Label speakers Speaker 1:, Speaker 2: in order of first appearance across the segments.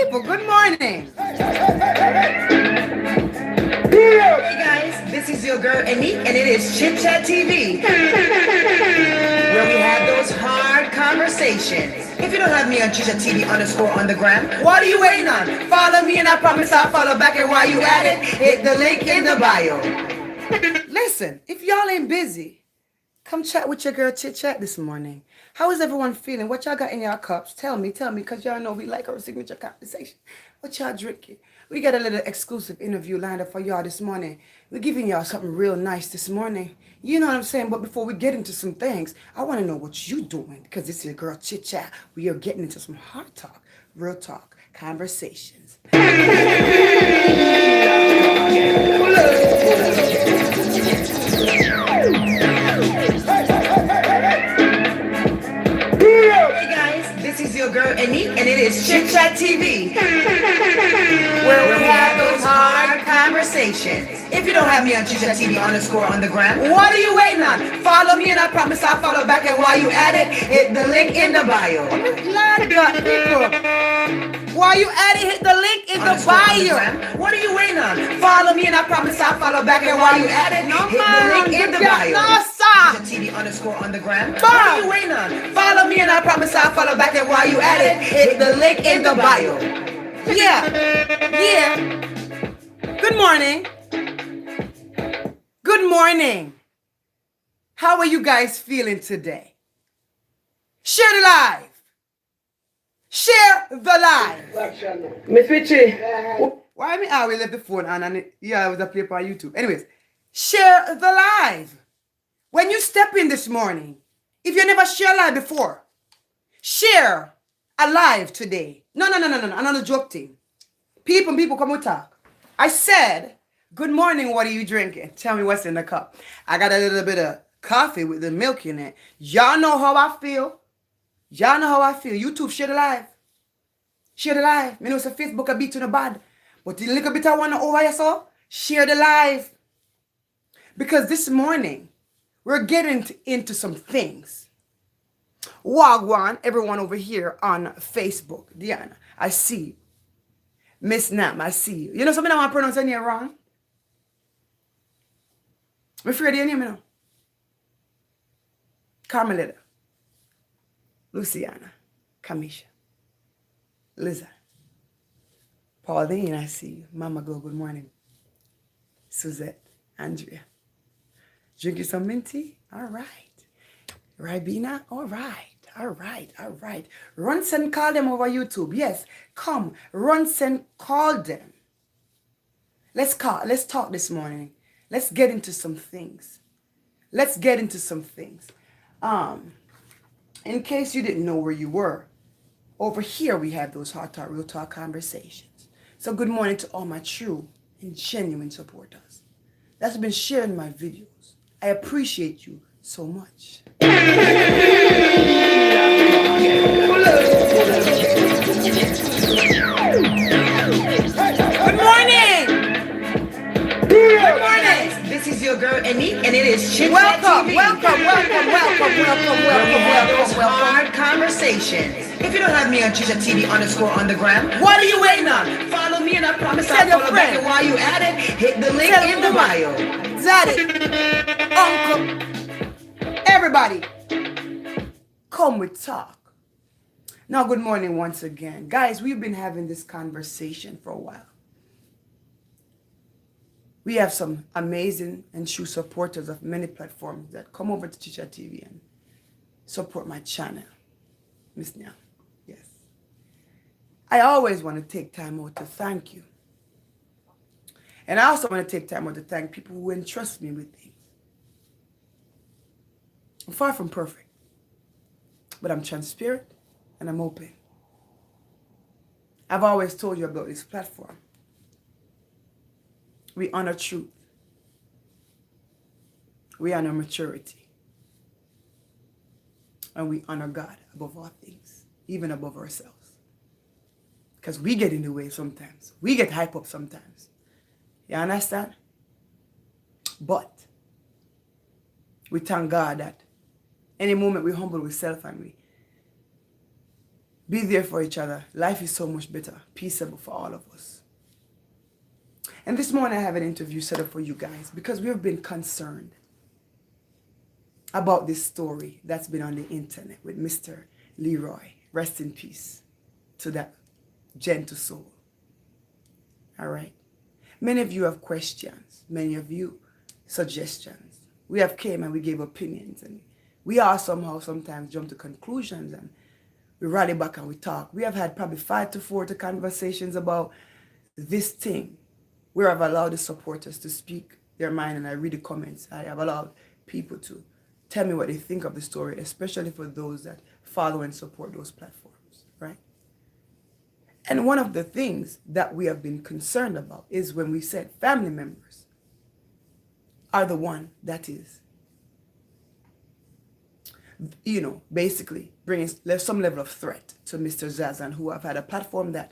Speaker 1: people. Good morning.
Speaker 2: Hey guys, this is your girl Anique, and it is Chit Chat TV, where we have those hard conversations. If you don't have me on Chit Chat TV _ on the gram, what are you waiting on? Follow me, and I promise I'll follow back. And while you at it, hit the link in the bio.
Speaker 1: Listen, if y'all ain't busy, come chat with your girl Chit Chat this morning. How is everyone feeling? What y'all got in y'all cups? Tell me, because y'all know we like our signature conversation. What y'all drinking? We got a little exclusive interview lined up for y'all this morning. We're giving y'all something real nice this morning. You know what I'm saying? But before we get into some things, I want to know what you doing, because this is your girl Chit Chat. We are getting into some hard talk, real talk, conversations.
Speaker 2: Hey guys, this is your girl Anique, and it is Chit Chat TV, where we have those hard conversations. If you don't have me on Chit Chat TV _ on the gram, what are you waiting on? Follow me, and I promise I'll follow back. And while you at it, hit the link in the bio.
Speaker 1: Lord God, people. While you at it, hit the link in the bio.
Speaker 2: What are you waiting on? Follow me, and I promise I'll follow back. And while you at it, hit the link in the bio.
Speaker 1: No, sir.
Speaker 2: TV _ on the gram. What are you waiting on? Follow me, and I promise I'll follow back. And while you at it, hit the link in the bio.
Speaker 1: Yeah. Good morning. Good morning. How are you guys feeling today? Share the live. Share the live.
Speaker 3: Miss Richie.
Speaker 1: Why me? We left the phone on and I was a play on YouTube. Anyways, share the live. When you step in this morning, if you never share live before, share a live today. No. Another joke thing. People, come and talk. I said, good morning, what are you drinking? Tell me what's in the cup. I got a little bit of coffee with the milk in it. Y'all know how I feel. YouTube, share the live. Share the live. Me know it's a Facebook a bit to the bad. But the little bit I want to over yourself, share the live. Because this morning, we're getting into some things. Wagwan, everyone over here on Facebook. Diana, I see you. Miss Nam, I see you. You know something I want to pronounce your name wrong? I'm afraid of your name, you know. Carmelita. Luciana. Kamisha. Liza. Pauline, I see you. Mama Go, good morning. Suzette. Andrea. Drinking some mint tea? All right. Ribena? All right. Run and call them over YouTube. Yes, come. Run and call them. Let's talk this morning. Let's get into some things. In case you didn't know where you were, over here we have those hard talk, real talk conversations. So good morning to all my true and genuine supporters that's been sharing my videos. I appreciate you so much. Good morning.
Speaker 2: This is your girl Anique, and it is Chit Chat
Speaker 1: Welcome.
Speaker 2: TV. Hard conversations. If you don't have me on Chit Chat TV _ on the gram, what are you waiting on? Follow me, and I promise I'll follow back. And while you at it, hit the link in the bio.
Speaker 1: Daddy, uncle, everybody, come with talk. Now, good morning once again. Guys, we've been having this conversation for a while. We have some amazing and true supporters of many platforms that come over to Chit Chat TV and support my channel. Miss Nya, yes. I always want to take time out to thank you. And I also want to take time out to thank people who entrust me with things. I'm far from perfect, but I'm transparent and I'm open. I've always told you about this platform. We honor truth. We honor maturity. And we honor God above all things, even above ourselves. Because we get in the way sometimes. We get hyped up sometimes. You understand? But we thank God that any moment we humble ourselves and Be there for each other. Life is so much better, peaceable for all of us. And this morning I have an interview set up for you guys because we've been concerned about this story that's been on the internet with Mr. Leroy. Rest in peace to that gentle soul. All right. Many of you have questions. Many of you suggestions. We have came and we gave opinions, and we all somehow sometimes jump to conclusions, and we rally back and we talk. We have had probably 5 to 40 conversations about this thing. We have allowed the supporters to speak their mind, and I read the comments. I have allowed people to tell me what they think of the story, especially for those that follow and support those platforms, right? And one of the things that we have been concerned about is when we said family members are the one that is, basically bringing some level of threat to Mr. Zazan, who have had a platform that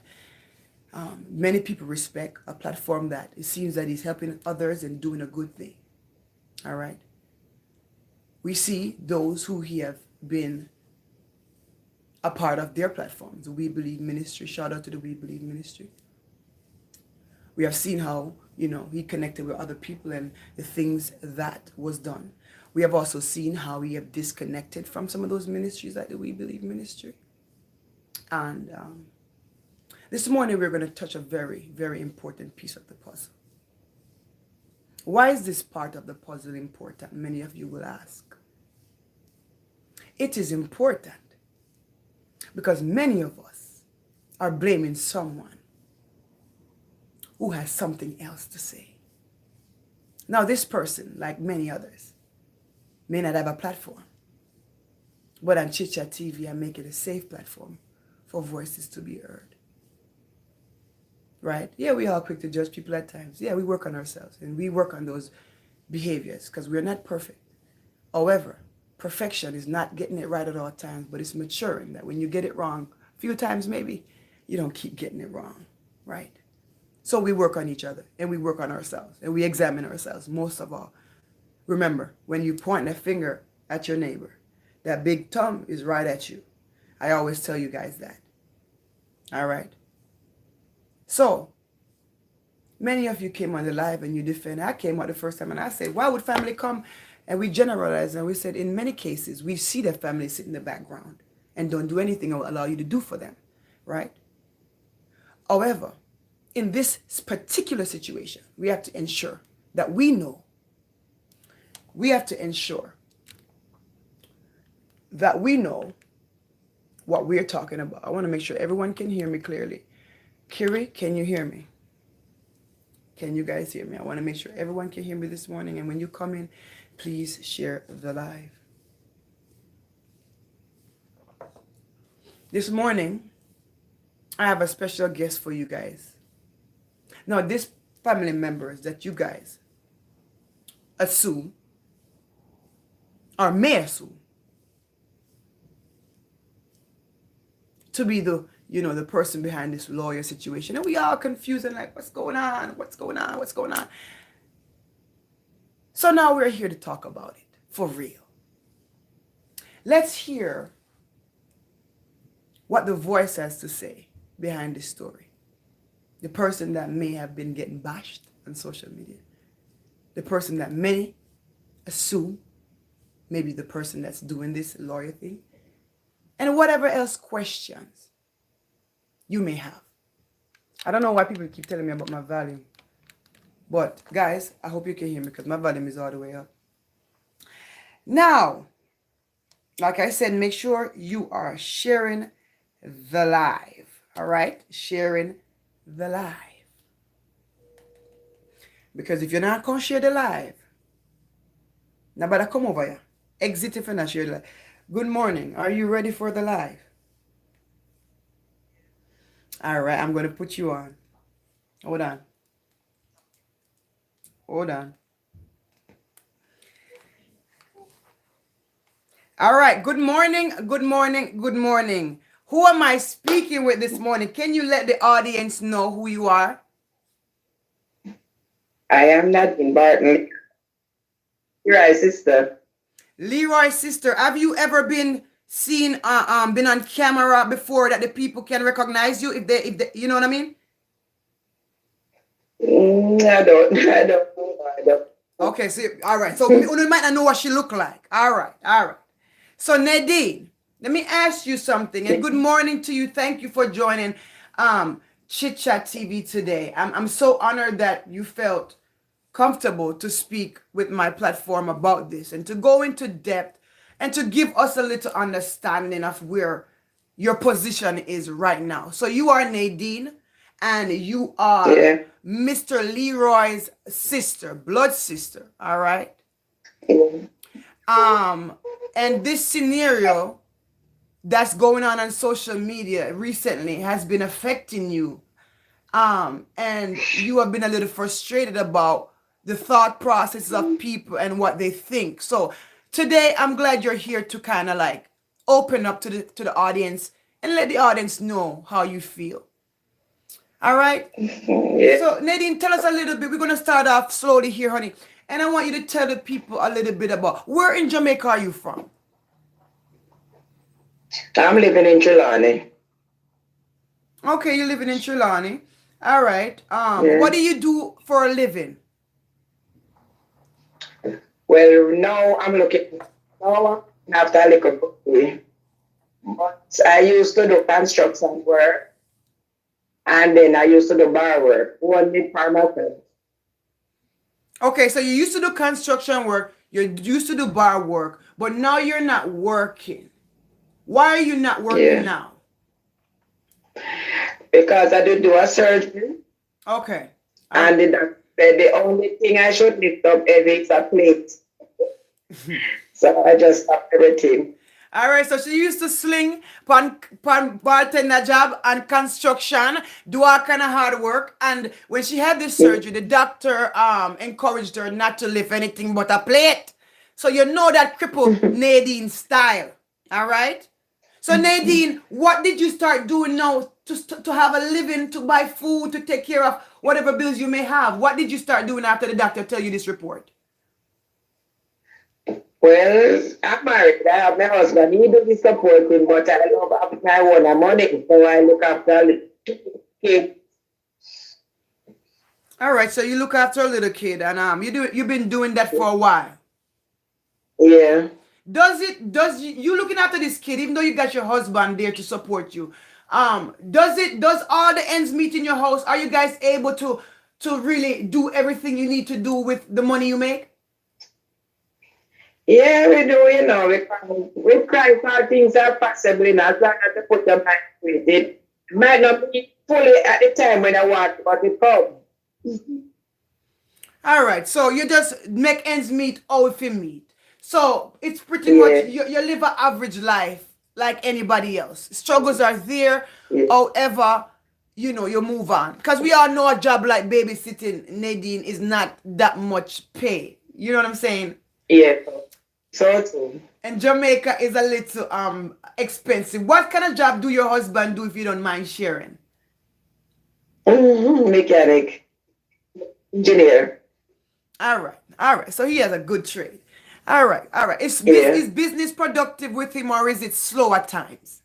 Speaker 1: many people respect, a platform that it seems that he's helping others and doing a good thing. All right. We see those who he have been a part of their platforms, the We Believe Ministry. Shout out to the We Believe Ministry. We have seen how, he connected with other people and the things that was done. We have also seen how he have disconnected from some of those ministries like the We Believe Ministry. And this morning we're going to touch a very, very important piece of the puzzle. Why is this part of the puzzle important? Many of you will ask. It is important because many of us are blaming someone who has something else to say. Now, this person, like many others, may not have a platform, but on Chit Chat TV, I make it a safe platform for voices to be heard. Right? Yeah, we are quick to judge people at times. Yeah, we work on ourselves and we work on those behaviors because we're not perfect. However, perfection is not getting it right at all times, but it's maturing that when you get it wrong a few times, maybe you don't keep getting it wrong, right? So we work on each other and we work on ourselves and we examine ourselves most of all. Remember, when you point a finger at your neighbor, that big thumb is right at you. I always tell you guys that. All right? So, many of you came on the live and you defend. I came out the first time and I said, why would family come? And we generalized and we said, in many cases, we see that family sit in the background and don't do anything or allow you to do for them, right? However, in this particular situation, we have to ensure that we know. We have to ensure that we know what we're talking about. I want to make sure everyone can hear me clearly. Kiri, can you hear me? Can you guys hear me? I want to make sure everyone can hear me this morning. And when you come in, please share the live. This morning, I have a special guest for you guys. Now, these family members that you guys assume or may assume to be the person behind this lawyer situation. And we all confused and like, what's going on? What's going on? What's going on? So now we're here to talk about it for real. Let's hear what the voice has to say behind this story. The person that may have been getting bashed on social media. The person that many assume maybe the person that's doing this lawyer thing. And whatever else questions you may have. I don't know why people keep telling me about my volume. But guys, I hope you can hear me because my volume is all the way up. Now, like I said, make sure you are sharing the live. All right? Sharing the live. Because if you're not going to share the live, nobody come over here. Exit if you're not sharing the live. Good morning. Are you ready for the live? All right, I'm going to put you on. Hold on. Hold on. All right, good morning, good morning, good morning. Who am I speaking with this morning? Can you let the audience know who you are?
Speaker 3: I am Nadine Barton, Leroy's sister.
Speaker 1: Leroy's sister. Have you ever been seen been on camera before that the people can recognize you if they you know what I mean?
Speaker 3: I don't. I don't. I don't.
Speaker 1: Okay, so all right. So you might not know what she look like. All right, all right. So Nadine, let me ask you something. And good morning to you. Thank you for joining Chit Chat TV today. I'm so honored that you felt comfortable to speak with my platform about this and to go into depth and to give us a little understanding of where your position is right now. So you are Nadine and you are
Speaker 3: Yeah.
Speaker 1: Mr. Leroy's sister, blood sister, all right?
Speaker 3: Yeah.
Speaker 1: Um and this scenario that's going on social media recently has been affecting you, and you have been a little frustrated about the thought processes of people and what they think. So today I'm glad you're here to kind of like open up to the audience and let the audience know how you feel. All right.
Speaker 3: Yeah.
Speaker 1: So Nadine, tell us a little bit. We're gonna start off slowly here, honey, and I want you to tell the people a little bit about where in Jamaica are you from?
Speaker 3: I'm living in Trelawney.
Speaker 1: Okay, you're living in Trelawney. All right. What
Speaker 3: Yeah.
Speaker 1: do you do for a living?
Speaker 3: Well, now I'm looking now after a little bit. But I used to do construction work, and then I used to do bar work. Only for myself.
Speaker 1: Okay, so you used to do construction work, you used to do bar work, but now you're not working. Why are you not working
Speaker 3: Yeah.
Speaker 1: now?
Speaker 3: Because I did do a surgery,
Speaker 1: Okay. All
Speaker 3: and the doctor said the only thing I should lift up heavy is a plate. So I just stopped everything.
Speaker 1: All right, so she used to sling pan bartender job and construction, do all kind of hard work. And when she had this surgery, the doctor encouraged her not to lift anything but a plate. So you know that cripple Nadine style. All right. So Nadine, what did you start doing now to have a living, to buy food, to take care of whatever bills you may have? What did you start doing after the doctor tell you this report?
Speaker 3: Well, I'm married. I have my husband. He do the supporting, but I love having my own money. So I look after the kids.
Speaker 1: All right, so you look after a little kid, and you've been doing that for a while.
Speaker 3: Yeah.
Speaker 1: Does you looking after this kid, even though you got your husband there to support you? Does all the ends meet in your house? Are you guys able to really do everything you need to do with the money you make?
Speaker 3: Yeah, we do, because with Christ, all things are possible, as long as you put your mind to it. It might not be fully at the time when I want, but it comes.
Speaker 1: All right, so you just make ends meet all if you meet. So it's pretty much
Speaker 3: Yeah.
Speaker 1: you live an average life like anybody else. Struggles are there,
Speaker 3: Yeah.
Speaker 1: however, you move on. Because we all know a job like babysitting, Nadine, is not that much pay. You know what I'm saying?
Speaker 3: Yeah. So true.
Speaker 1: And Jamaica is a little expensive. What kind of job do your husband do if you don't mind sharing?
Speaker 3: Mechanic, engineer.
Speaker 1: All right, all right. So he has a good trade. All right, all right.
Speaker 3: Yeah.
Speaker 1: Is business productive with him or is it slow at times?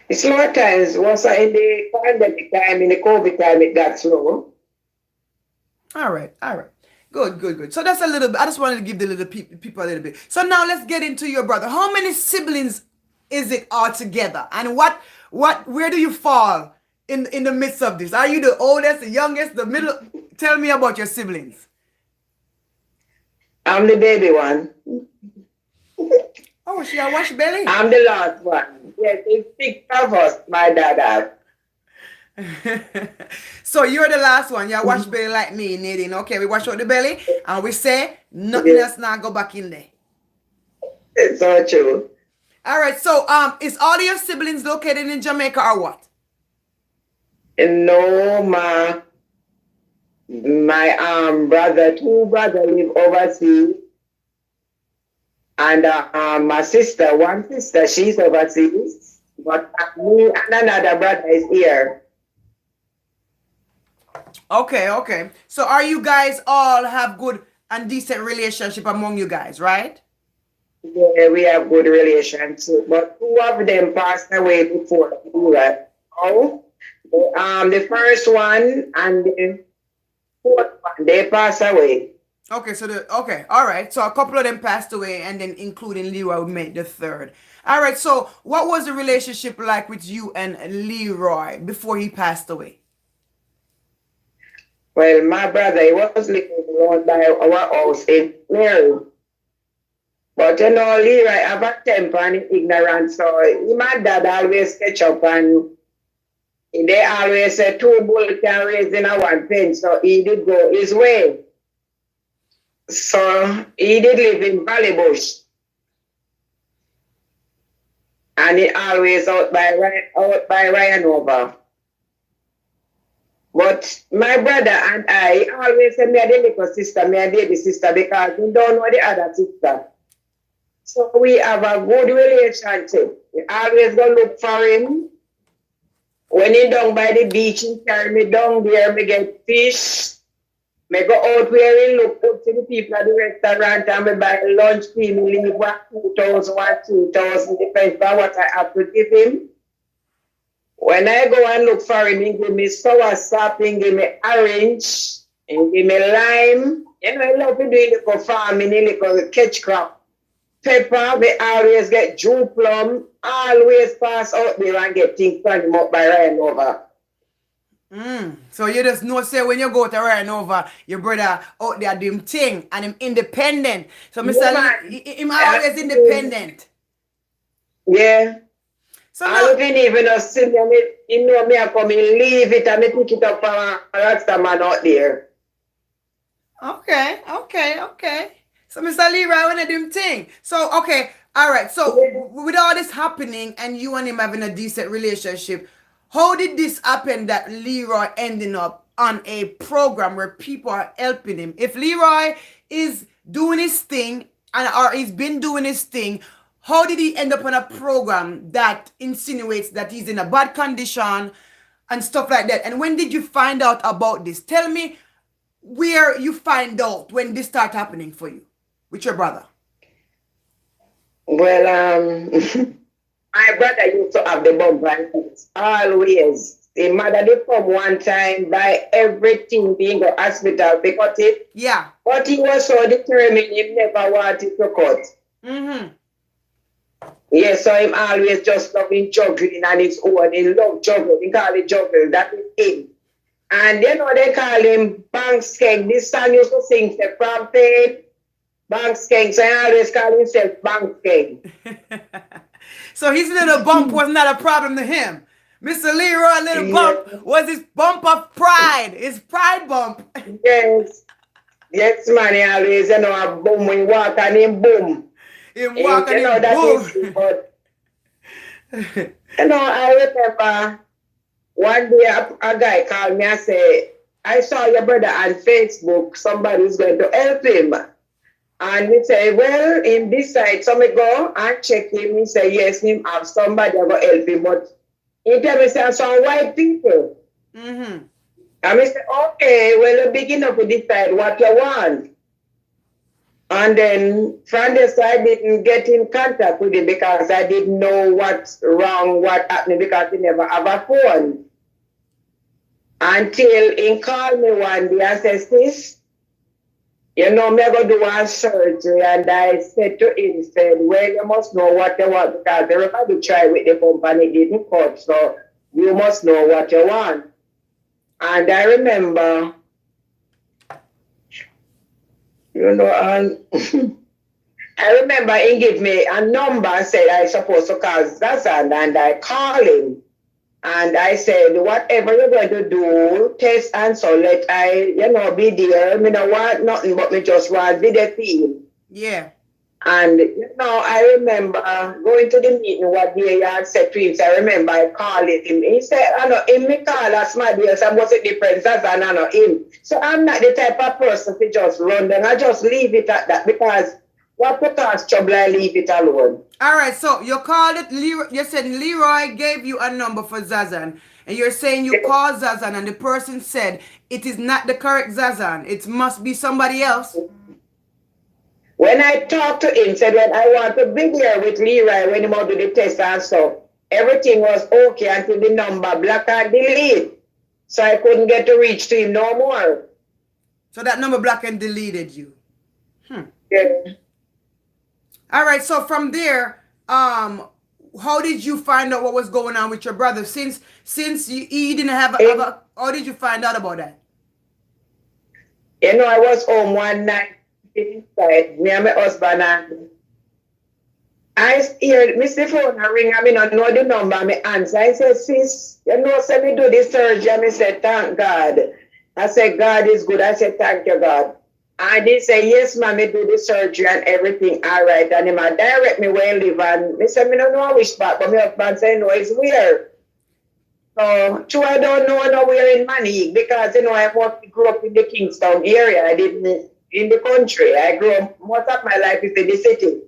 Speaker 3: It's slow times. Was in the pandemic time, in the COVID time, it got slow.
Speaker 1: All right, all right. Good, good, good. So that's a little bit. I just wanted to give the little people a little bit. So now let's get into your brother. How many siblings is it altogether? And where do you fall in the midst of this? Are you the oldest, the youngest, the middle? Tell me about your siblings.
Speaker 3: I'm the baby one.
Speaker 1: Oh, she a wash belly.
Speaker 3: I'm the last one. Yes, it's six of us, my dad has.
Speaker 1: So you're the last one. You wash belly like me, Nadine. Okay, we wash out the belly and we say nothing
Speaker 3: Yeah,
Speaker 1: else now go back in there.
Speaker 3: it's so true.
Speaker 1: All right. So is all your siblings located in Jamaica or what?
Speaker 3: And no, my brother, two brothers live overseas, and my sister, one sister, she's overseas, but me and another brother is here.
Speaker 1: Okay, okay. So are you guys all have good and decent relationship among you guys, right?
Speaker 3: Yeah, we have good relationship, but two of them passed away before Leroy. Oh, the first one and the fourth one, they passed away.
Speaker 1: Okay, so all right. So a couple of them passed away, and then including Leroy made the third. All right. So what was the relationship like with you and Leroy before he passed away?
Speaker 3: Well, my brother, he was living around by our house in Mary. But Leroy have a temper and ignorance, so him and dad always catch up and they always say two bull can raise in a one pen, so he did go his way. So he did live in Valley Bush. And he always out by Ryan over. But my brother and I always say me a the little sister, me a baby sister, because we don't know the other sister. So we have a good relationship. We always go look for him. When he down by the beach, he carry me down there, me get fish. Me go out where he look up to the people at the restaurant and me buy lunch for him, leave 2,000, 2,000, depends on what I have to give him. When I go and look for him, he give me sour sap, he give me orange, he give me lime. I love to do a little farming, a little catch crop. Pepper, we always get Jew plum, always pass out there and get things turned him up by Ryan over.
Speaker 1: So you just know, say when you go to Ryan over, your brother out there doing thing and him independent. So Mr. Him always independent.
Speaker 3: Yeah.
Speaker 1: So
Speaker 3: I
Speaker 1: now,
Speaker 3: don't even know, see me, I come and leave it and I pick it up from a Rasta man out there.
Speaker 1: okay. So Mr. Leroy, when I do him thing. So okay, all right. So with all this happening and you and him having a decent relationship, how did this happen that Leroy ending up on a program where people are helping him? If Leroy is doing his thing or he's been doing his thing, how did he end up on a program that insinuates that he's in a bad condition and stuff like that? And when did you find out about this? Tell me where you find out when this started happening for you with your brother.
Speaker 3: Well, my brother used to have the bumper always. The mother did come one time by everything being the hospital because it.
Speaker 1: Yeah.
Speaker 3: But he was so determined he never wanted to cut.
Speaker 1: Mm-hmm.
Speaker 3: Yeah, so him always just loving juggling and his own. He love juggling. He call it juggle. That is him. And they call him Bankskank. This song used to sing the from faith. Bankskank. So I always call himself Bankskank.
Speaker 1: So his little bump was not a problem to him. Mr. Leroy, little bump was his bump of pride. His pride bump.
Speaker 3: Yes. Yes, man. He always, a boom when he walk and him boom.
Speaker 1: Him walk and him boom.
Speaker 3: But, I remember one day a guy called me and said, I saw your brother on Facebook. Somebody's going to help him. And he said, well, in this side, so me go and check him. He said, yes, him have somebody going to help him. But he tell me, say, some white people.
Speaker 1: Mm-hmm.
Speaker 3: And I said, okay, well, you begin up to decide what you want. And then from this, I didn't get in contact with him because I didn't know what's wrong, what happened, because he never have a phone. Until he called me one day and says, sis, me I go do a surgery. And I said to him, said, well, you must know what you want because everybody tried with the pump and it didn't cut. So you must know what you want. And I remember, and I remember he gave me a number, said I supposed to call Zazan, and I called him. And I said, whatever you're going to do, test and so let I, be there. Me don't want nothing but me just want video film.
Speaker 1: Yeah.
Speaker 3: And, I remember going to the meeting what day I had said to him. So I remember I called him. He said, I know him, me call us my dear, so what's the difference? That's I know him. So I'm not the type of person to just run down. I just leave it at that because what put us trouble, I leave it alone.
Speaker 1: All right, so you called it, you said Leroy gave you a number for Zazan. And you're saying you called Zazan and the person said it is not the correct Zazan. It must be somebody else.
Speaker 3: When I talked to him, said when I want to be there with Leroy when he out to the test and stuff, everything was okay until the number block and delete. So I couldn't get to reach to him no more.
Speaker 1: So that number blocked and deleted you.
Speaker 3: Yeah.
Speaker 1: All right. So from there, how did you find out what was going on with your brother? Since you didn't have a, how did you find out about that?
Speaker 3: You know, I was home one night inside, me and my husband, and I hear Mr. Phone ring, I don't know the number, I answer. I said, sis, you know, say me do the surgery. I said, thank God. I said, God is good. I said, thank you, God. And he said, yes, ma'am, me do the surgery and everything, all right. And he might direct me where I live. And me said, me don't know which part, but my husband said, no, it's weird. So, true, I don't know nowhere in Manique because, you know, I mostly grew up in the Kingston area. I didn't in the country. I grew up, most of my life is in the city.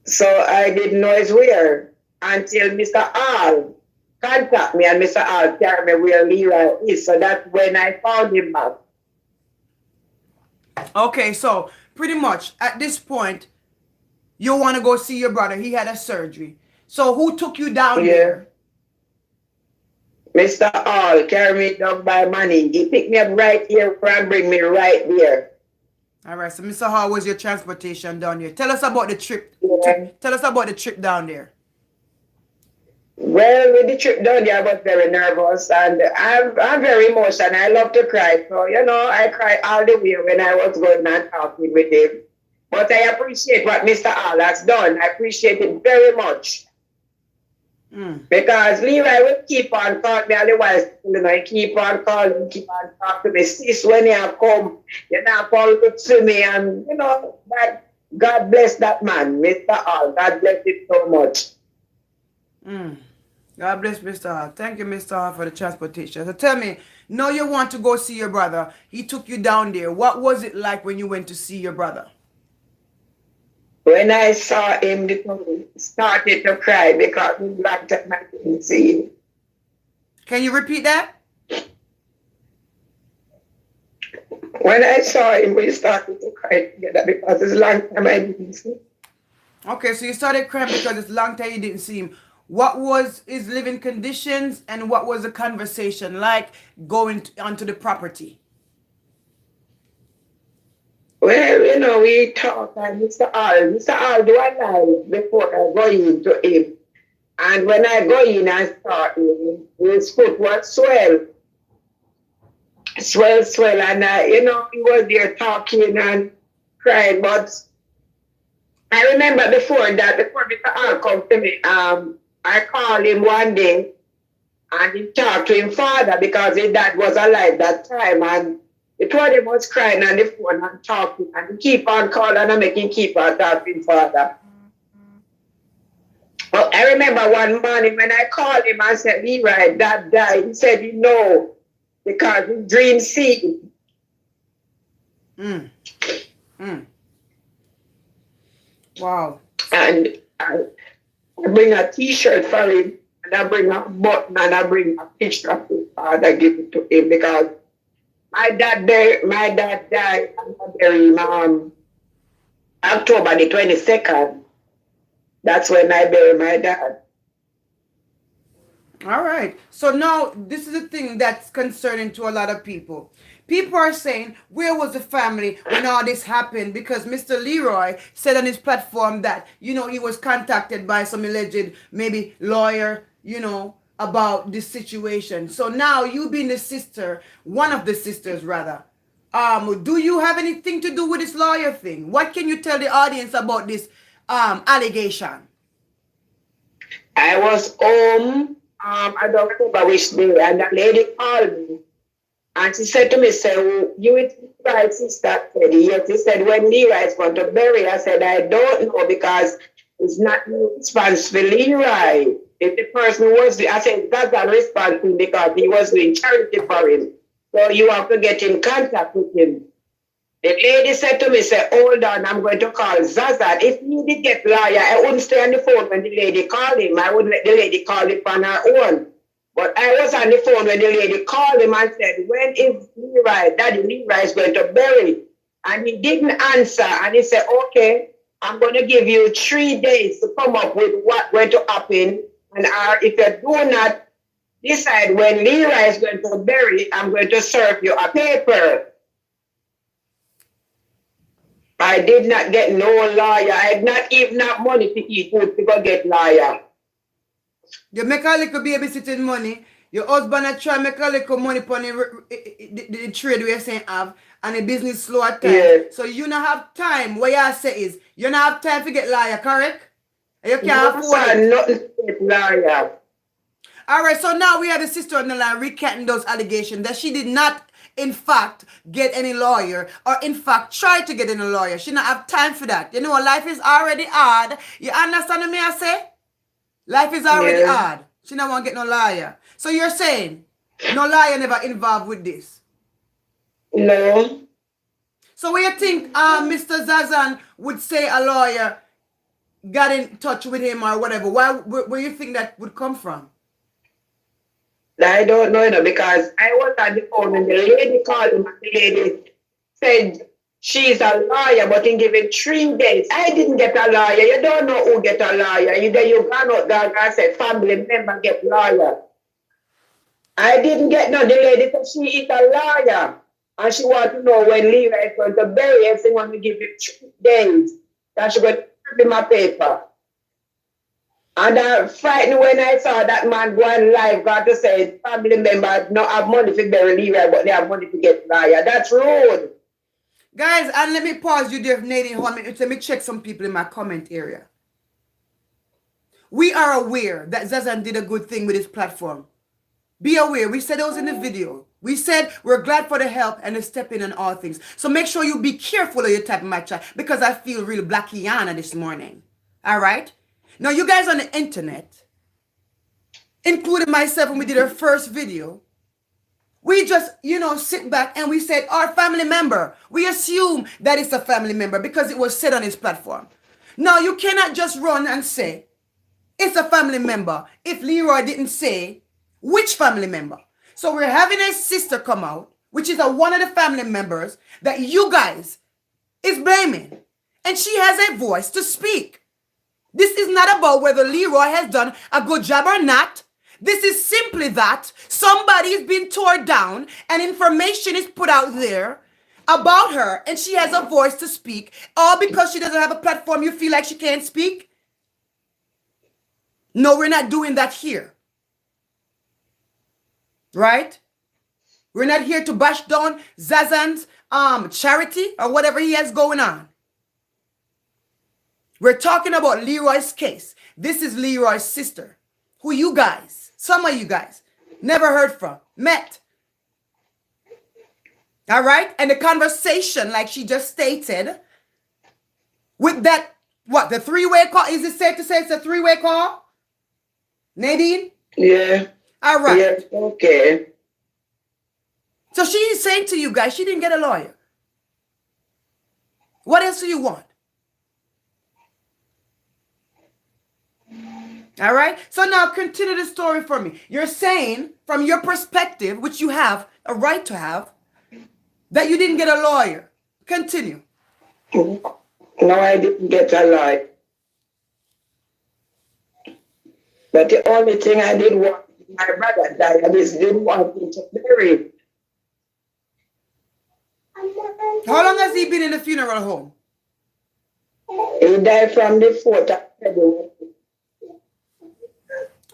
Speaker 3: So I didn't know it's where until Mr. Hall contacted me and Mr. Hall told me where Leroy is. So that's when I found him back.
Speaker 1: Okay, so pretty much at this point, you want to go see your brother. He had a surgery. So who took you down there?
Speaker 3: Mr. Hall carried me down by money. He picked me up right here and bring me right there.
Speaker 1: All right, so Mr. Hall was your transportation down there. Tell us about the trip.
Speaker 3: Yeah.
Speaker 1: Tell us about the trip down there.
Speaker 3: Well, with the trip down there, I was very nervous and I'm very emotional. I love to cry. So, you know, I cried all the way when I was going and talking with him. But I appreciate what Mr. Hall has done. I appreciate it very much. Because Leroy will keep on calling me otherwise, you know, he keep on calling, keep on talking to me. Sis, when you have come, you know, call to me and, you know, that God bless that man, Mr. Hall. God bless him so much.
Speaker 1: God bless Mr. Hall. Thank you, Mr. Hall, for the transportation. So tell me, now you want to go see your brother. He took you down there. What was it like when you went to see your brother?
Speaker 3: When I saw him, I started to cry because he blacked up my didn't see him.
Speaker 1: Can you repeat that?
Speaker 3: When I saw him, we started to cry together because it's a long time I didn't see him.
Speaker 1: Okay, so you started crying because it's a long time you didn't see him. What was his living conditions and what was the conversation like going onto the property?
Speaker 3: Well, you know, we talked and Mr. Hall do a live before I go into him. And when I go in and saw him, his foot was swell, and you know, he was there talking and crying. But I remember before Mr. Hall come to me, I called him one day and he talked to his father because his dad was alive that time. And he told him was crying on the phone and talking and he keep on calling and make him keep on talking father. Well, I remember one morning when I called him and said, Leroy, Dad died. He said, you know, because he dream seen.
Speaker 1: Wow.
Speaker 3: And I bring a t-shirt for him and I bring a button and I bring a picture of his father, give it to him because my dad died and I buried him October the 22nd. That's when I buried my dad.
Speaker 1: All right. So now this is a thing that's concerning to a lot of people. People are saying, where was the family when all this happened? Because Mr. Leroy said on his platform that, you know, he was contacted by some alleged maybe lawyer, you know, about this situation. So now you being the sister, one of the sisters rather, do you have anything to do with this lawyer thing? What can you tell the audience about this allegation?
Speaker 3: I was home, I don't remember which day, and the lady called me. And she said to me, you with Leroy, sister? I said, yes. She said, when Leroy is going to bury? I said, I don't know because it's not your response for Leroy. If the person was, I said, that's a response because he was doing charity for him. So you have to get in contact with him. The lady said to me, hold on, I'm going to call Zazat. If he did get lawyer, I wouldn't stay on the phone when the lady called him. I would let the lady call him on her own. But I was on the phone when the lady called him and said, when is Leroy? Daddy Leroy is going to bury. And he didn't answer. And he said, okay, I'm going to give you 3 days to come up with what's going to happen. And if you do not decide when Leroy is going to bury, I'm going to serve you a paper. I did not get no lawyer. I had not even enough money to eat food to go get lawyer.
Speaker 1: You make a little babysitting money. Your husband had try make a little money upon the trade we are saying have, and the business slow at times.
Speaker 3: Yeah.
Speaker 1: So you not have time. What you say is you not have time to get lawyer, correct? You can't afford it.
Speaker 3: Nothing to get lawyer.
Speaker 1: All right, so now we have the sister on the line recanting those allegations that she did not, in fact, get any lawyer or, in fact, try to get any lawyer. She not have time for that. You know, life is already hard. You understand what I say? Life is already hard. She not want to get no lawyer. So you're saying no lawyer never involved with this?
Speaker 3: No.
Speaker 1: So what you think Mr. Zazan would say a lawyer got in touch with him or whatever? Where you think that would come from?
Speaker 3: I don't know, because I was at the phone and the lady called him and the lady said she's a lawyer, but in given 3 days. I didn't get a lawyer. You don't know who get a lawyer. You gone out there and said family member get lawyer. I didn't get no. The lady said she is a lawyer. And she want to know when Leroy is going to bury him. She want to give him 3 days. That she going to give him a paper. And I'm frightened when I saw that man going live, got to say family members don't have money to bury Leroy, but they have money to get lawyer. That's rude.
Speaker 1: Guys, and let me pause you there, Nadine. Let me check some people in my comment area. We are aware that Zazan did a good thing with his platform. Be aware. We said those in the video. We said we're glad for the help and the step in all things. So make sure you be careful of your type in my chat, because I feel real blackiana this morning. All right? Now, you guys on the internet, including myself when we did our first video, we just, sit back and we said, our family member. We assume that it's a family member because it was said on his platform. Now, you cannot just run and say it's a family member if Leroy didn't say which family member. So we're having a sister come out, which is one of the family members that you guys is blaming. And she has a voice to speak. This is not about whether Leroy has done a good job or not. This is simply that somebody is being torn down and information is put out there about her and she has a voice to speak. All because she doesn't have a platform, you feel like she can't speak? No, we're not doing that here. Right? We're not here to bash down Zazan's charity or whatever he has going on. We're talking about Leroy's case. This is Leroy's sister, who you guys, some of you guys, never heard from, met. All right? And the conversation, like she just stated, with that, the three-way call? Is it safe to say it's a three-way call? Nadine?
Speaker 3: Yeah.
Speaker 1: All right.
Speaker 3: Yeah, okay.
Speaker 1: So she's saying to you guys, she didn't get a lawyer. What else do you want? All right. So now continue the story for me. You're saying from your perspective, which you have a right to have, that you didn't get a lawyer. Continue.
Speaker 3: No, I didn't get a lawyer. But the only thing I did want my brother died. I just didn't want him to bury.
Speaker 1: How long has he been in the funeral home?
Speaker 3: He died from the 4th of February.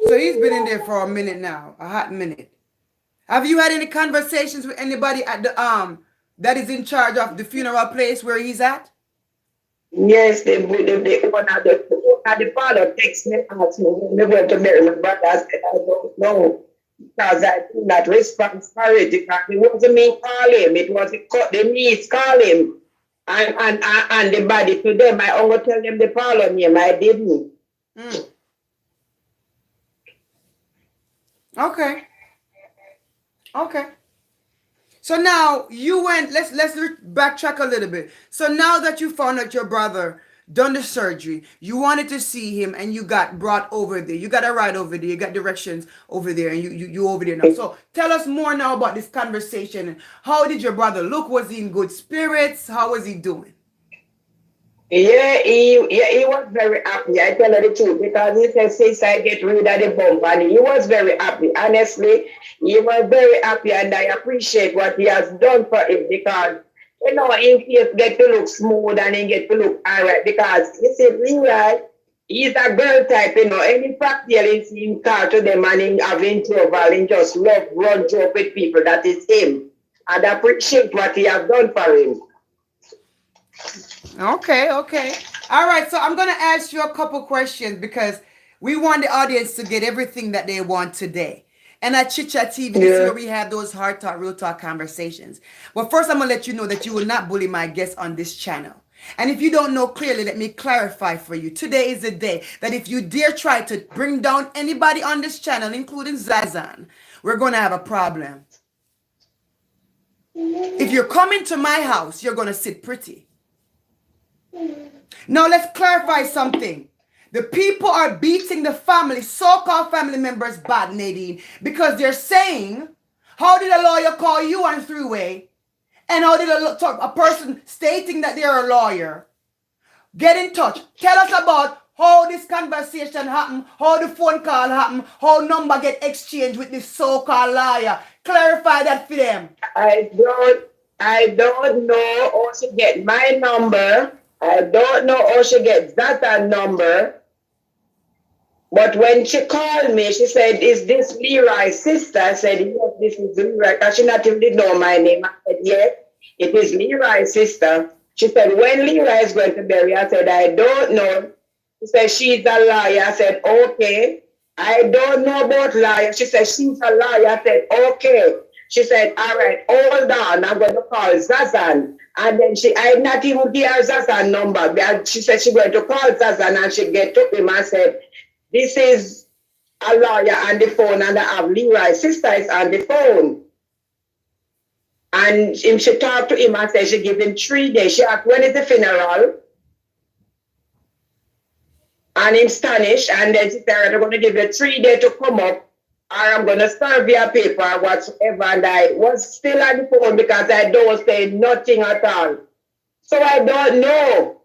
Speaker 1: So he's been in there for a minute now, a hot minute. Have you had any conversations with anybody at the that is in charge of the funeral place where he's at?
Speaker 3: Yes, the owner of the father texted me and asked me when we went to bury my brother. I said, I don't know, because I do not responsibility, because it wasn't me call him, it was the niece call him. And the body to them, I only tell them the parlor name, I didn't.
Speaker 1: Okay. So now you went, let's backtrack a little bit. So now that you found out your brother done the surgery, you wanted to see him, and you got brought over there. You got a ride over there, you got directions over there, and you over there now. So tell us more now about this conversation. How did your brother look? Was he in good spirits? How was he doing?
Speaker 3: He was very happy. I tell you the truth because he said since I get rid of the bump, and he was very happy. Honestly, he was very happy, and I appreciate what he has done for him because he get to look smooth and he get to look alright because you see, Leroy, he's a girl type, any practical is him car to them and him having trouble and just love run joke with people. That is him. And I appreciate what he has done for him.
Speaker 1: Okay. All right, so I'm going to ask you a couple questions because we want the audience to get everything that they want today. And at Chit Chat TV, this is where we have those hard talk, real talk conversations. But first, I'm going to let you know that you will not bully my guests on this channel. And if you don't know clearly, let me clarify for you. Today is the day that if you dare try to bring down anybody on this channel, including Zazan, we're going to have a problem. If you're coming to my house, you're going to sit pretty. Now, let's clarify something. The people are beating the family, so-called family members bad, Nadine, because they're saying, how did a lawyer call you on three-way? And how did a person stating that they're a lawyer get in touch? Tell us about how this conversation happened, how the phone call happened, how number get exchanged with this so-called lawyer. Clarify that for them.
Speaker 3: I don't know how she get my number. I don't know how she gets that number. But when she called me, she said, is this Leroy's sister? I said, yes, this is Leroy. Because she not even did know my name. I said, yes, it is Leroy's sister. She said, when Leroy is going to bury? I said, I don't know. She said, she's a lawyer. I said, okay. I don't know about lawyer. She said, she's a lawyer. I said, okay. She said, all right, hold on. I'm going to call Zazan. And then I not even give her Zazan number. She said she's going to call Zazan and she get to him and said, this is a lawyer on the phone and I have Leroy's sister is on the phone. And she talked to him and said she give him 3 days. She asked, when is the funeral? And him astonished. And then she said, I'm going to give you 3 days to come up or I'm going to serve you a paper or whatsoever. And I was still on the phone because I don't say nothing at all. So I don't know.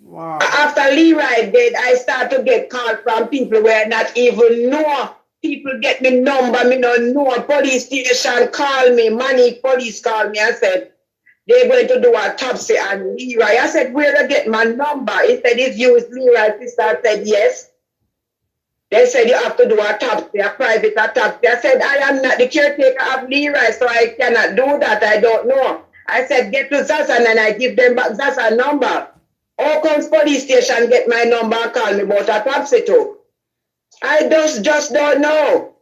Speaker 1: Wow.
Speaker 3: After Leroy dead, I start to get calls from people where I not even know. People get me number, me don't know. Police station call me, money police call me and said, they're going to do a autopsy on Leroy. I said, where do I get my number? He said, it's you, it's Leroy's sister. I said, yes. They said, you have to do a autopsy, a private autopsy. I said, I am not the caretaker of Leroy, so I cannot do that. I don't know. I said, get to Zazan and I give them back Zazan number. How comes police station get my number and call me about autopsy too? I just don't know.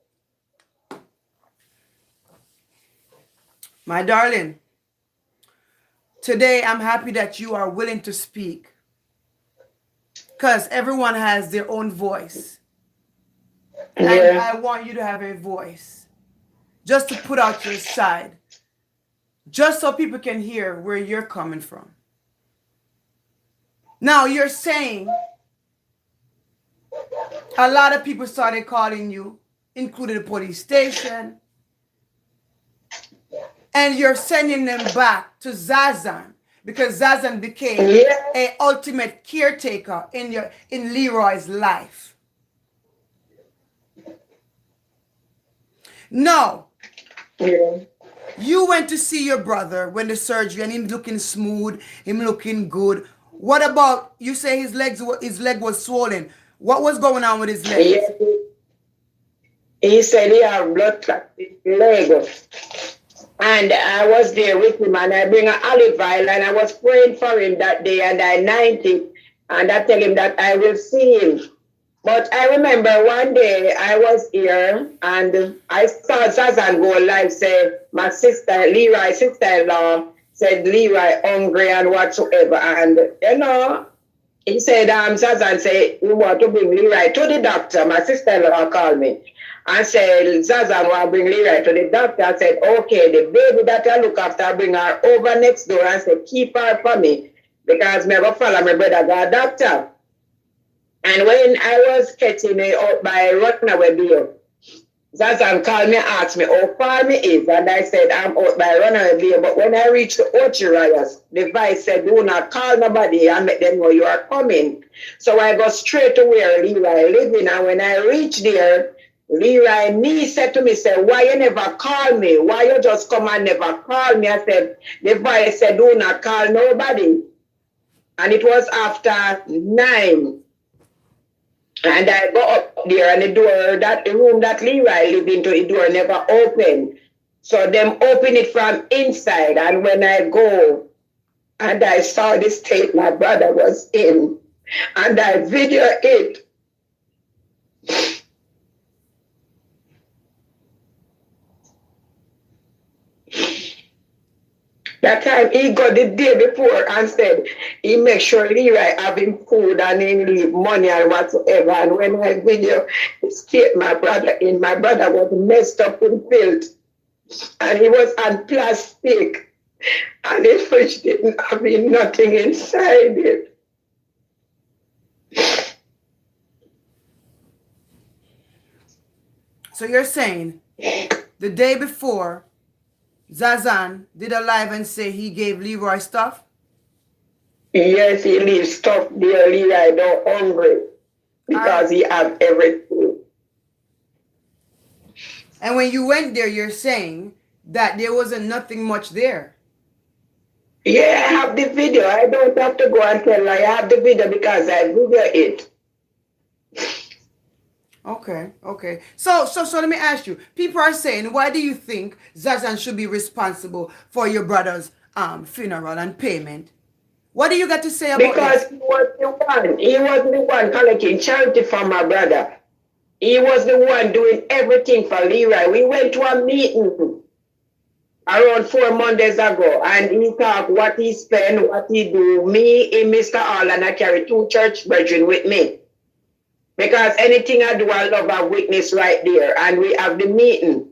Speaker 1: My darling, today I'm happy that you are willing to speak because everyone has their own voice. And I want you to have a voice just to put out your side, just so people can hear where you're coming from. Now you're saying a lot of people started calling you, including the police station, and you're sending them back to Zazan because Zazan became an ultimate caretaker in Leroy's life. No. You went to see your brother when the surgery and him looking smooth, him looking good. What about, you say his leg was swollen. What was going on with his leg?
Speaker 3: Yes, he said he had blood clot in his leg. And I was there with him and I bring an olive oil and I was praying for him that day and I 90 and I tell him that I will see him. But I remember one day I was here and I saw Zazan go live say my sister, Leroy's sister-in-law, said Leroy hungry and whatsoever. And, he said, Zazan said, we want to bring Leroy to the doctor. My sister-in-law called me and said, Zazan want to bring Leroy to the doctor. I said, okay, the baby that I look after, I bring her over next door and said, keep her for me. because me go follow my brother go doctor. And when I was catching me out by Runaway Bay, Zazan called me, asked me how far me is, and I said I'm out by Runaway Bay. But when I reached the Ochirayas, the vice said, do not call nobody and let them know you are coming. So I go straight to where Leroy living, and when I reached there, Leroy niece said to me, say, why you never call me? Why you just come and never call me? I said, the vice said, do not call nobody. And it was after 9. And I go up there and the room that Leroy lived into, the door never opened. So them open it from inside. And when I go and I saw the state my brother was in, and I video it. That time he got the day before and said he make sure Leroy have him food and he leave money and whatsoever. And when I video escaped my brother my brother was messed up in filth. And he was on plastic. And the fridge didn't have nothing inside it.
Speaker 1: So you're saying the day before, Zazan did a live and say he gave Leroy stuff?
Speaker 3: Yes, he leaves stuff there. Leroy don't hungry because he have everything.
Speaker 1: And when you went there, you're saying that there wasn't nothing much there.
Speaker 3: Yeah, I have the video. I don't have to go and tell. I have the video because I video it.
Speaker 1: Okay. So let me ask you. People are saying, why do you think Zazan should be responsible for your brother's funeral and payment? What do you got to say about
Speaker 3: because
Speaker 1: this?
Speaker 3: he was the one. He was the one collecting charity for my brother. He was the one doing everything for Leroy. We went to a meeting around 4 Mondays ago, and he talked what he spent, what he do. Me, him, Mr. All, and I carry 2 church brethren with me. Because anything I do, I love a witness right there. And we have the meeting.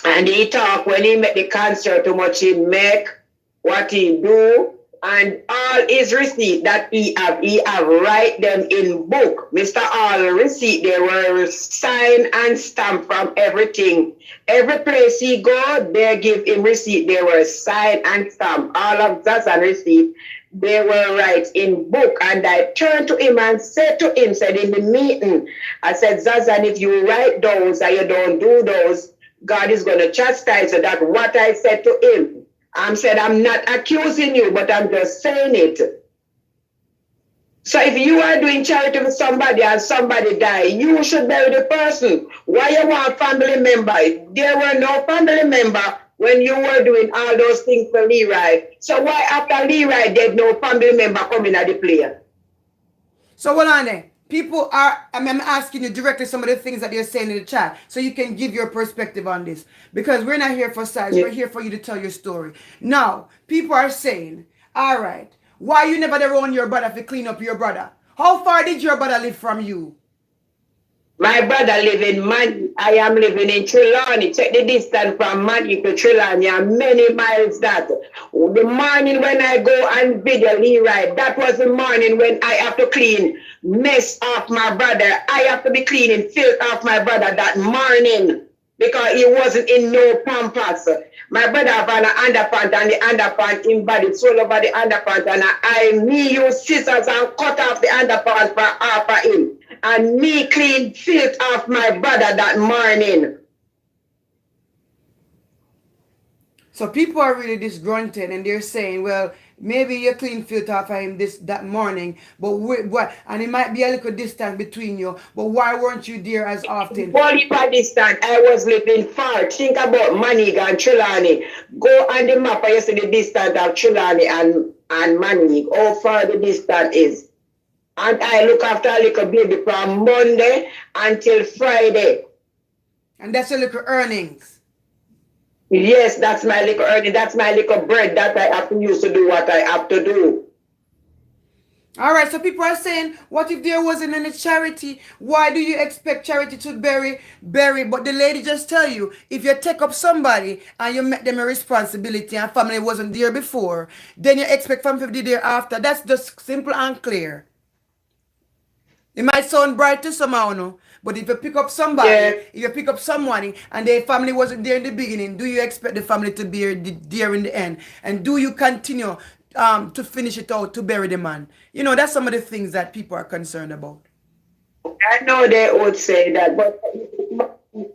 Speaker 3: And he talk when he make the concert, how much he make, what he do, and all his receipt that he have write them in book. Mr. All receipt, they were signed and stamped from everything. Every place he go, they give him receipt. They were signed and stamped. All of that and receipt, they were right in book. And I turned to him and said to him, said in the meeting, I said, Zazan, if you write those and you don't do those, God is going to chastise you. That's what I said to him. I said, I'm not accusing you, but I'm just saying it. So if you are doing charity for somebody and somebody die, you should bury the person. Why you want family member? There were no family member when you were doing all those things for Leroy. So why after Leroy dead, no family member coming at the play?
Speaker 1: So hold on there. People are, I'm asking you directly some of the things that they're saying in the chat so you can give your perspective on this. Because we're not here for sides. We're here for you to tell your story. Now, people are saying, all right, why you never there on your brother to clean up your brother? How far did your brother live from you?
Speaker 3: My brother live in Mani. I am living in Trelawney. Check the distance from Mani to Trelawney and many miles that. The morning when I go and video Leroy, that was the morning when I have to clean mess off my brother. I have to be cleaning filth off my brother that morning because he wasn't in no pampas. My brother have an underpant and the underpant embodied all over the underpant and me use scissors and cut off the underpant for half of him. And me clean filth off my brother that morning.
Speaker 1: So people are really disgruntled and they're saying, well, maybe you clean filth off of him that morning, but what? And it might be a little distance between you, but why weren't you there as often?
Speaker 3: Only by distance, I was living far. Think about Maniga and Trelawney. Go on the map and you see the distance of Trelawney and Maniga, how far the distance is. And I look after a little baby from Monday until Friday.
Speaker 1: And that's your little earnings.
Speaker 3: Yes, that's my little earning. That's my little bread that I have to use to do what I have to do.
Speaker 1: All right, so people are saying, what if there wasn't any charity? Why do you expect charity to bury? But the lady just tell you, if you take up somebody and you make them a responsibility and family wasn't there before, then you expect family to be there after. That's just simple and clear. It might sound bright to somehow, no? But if you pick up somebody,
Speaker 3: Yeah.
Speaker 1: if you pick up someone and their family wasn't there in the beginning, do you expect the family to be there in the end? And do you continue to finish it out to bury the man? You know, that's some of the things that people are concerned about.
Speaker 3: I know they would say that, but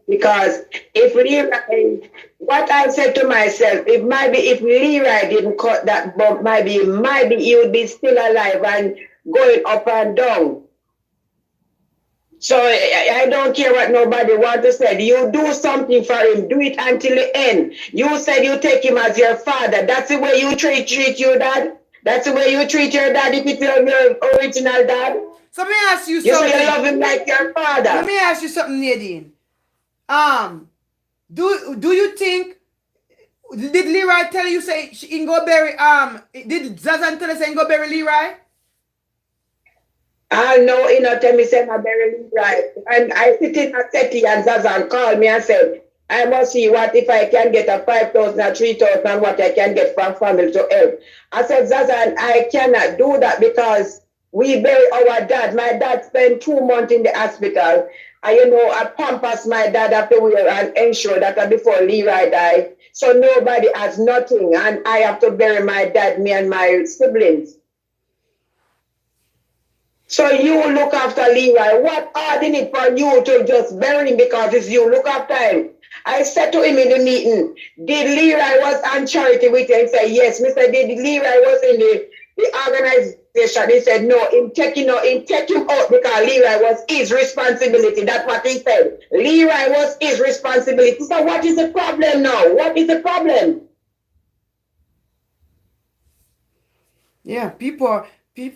Speaker 3: because if Leroy, what I said to myself, if Leroy didn't cut that bump, maybe he would be still alive and going up and down. So I don't care what nobody want to say. You do something for him. Do it until the end. You said you take him as your father. That's the way you treat your dad. That's the way you treat your dad if it's your original dad.
Speaker 1: So let me ask you
Speaker 3: You
Speaker 1: something.
Speaker 3: say you love him like your father.
Speaker 1: Let me ask you something, Nadine. Do you think did Leroy tell you say she can go bury did Zazan tell us say go bury Leroy?
Speaker 3: I know, tell me, say my very right. And I sit in a settee and Zazan called me and said, I must see what if I can get a 5,000 or 3,000 and what I can get from family to help. I said, Zazan, I cannot do that because we bury our dad. My dad spent 2 months in the hospital. I pampas my dad afterward and ensure that before Leroy died. So nobody has nothing. And I have to bury my dad, me and my siblings. So you look after Leroy. What hard in it for you to just bury him because it's you look after him? I said to him in the meeting, did Leroy was on charity with you? He said, yes. Mr. Did Leroy was in the organization? He said, no, him take him out because Leroy was his responsibility. That's what he said. Leroy was his responsibility. So what is the problem now? What is the problem?
Speaker 1: Yeah, people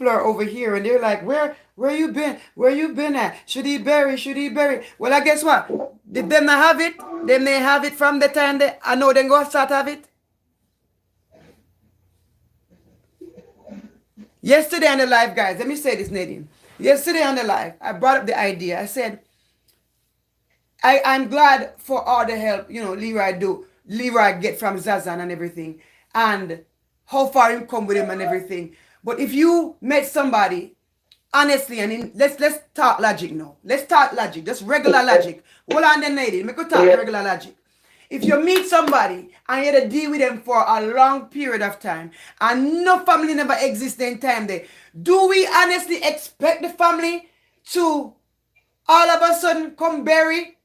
Speaker 1: are over here and they're like, where you been? Where you been at? Should he bury? Should he bury? Well, I guess what? Did them not have it? They may have it from the time I know they go start have it. Yesterday on the live, guys, let me say this, Nadine. Yesterday on the live, I brought up the idea. I said, I'm glad for all the help, Leroy get from Zazan and everything. And how far him come with him and everything. But if you met somebody, honestly, let's talk logic now. Let's talk logic, just regular logic. Hold on then, lady. Make a talk regular logic. If you meet somebody and you had to deal with them for a long period of time and no family never existed in time there, do we honestly expect the family to all of a sudden come bury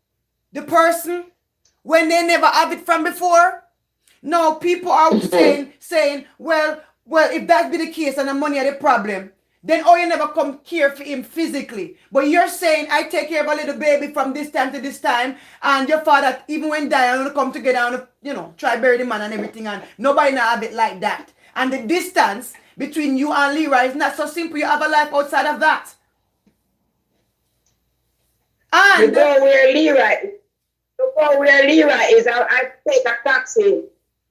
Speaker 1: the person when they never have it from before? No, people are saying, well, if that be the case and the money are the problem, then you never come care for him physically. But you're saying, I take care of a little baby from this time to this time, and your father, even when die, I'm going to come together and, try bury the man and everything, and nobody now have it like that. And the distance between you and Leroy is not so simple. You have a life outside of that. And
Speaker 3: you know where Leroy is, I take a taxi.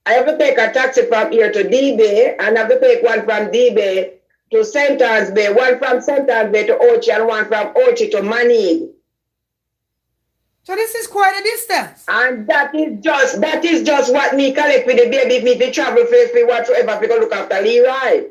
Speaker 3: I have to take a taxi from here to D-Bay, and I have to take one from D-Bay to St. Anne's Bay, one from St. Anne's Bay to Ochi, and one from Ochi to Manning.
Speaker 1: So this is quite a distance.
Speaker 3: And that is just what me collect with the baby, me to travel for whatsoever, because look after Leroy.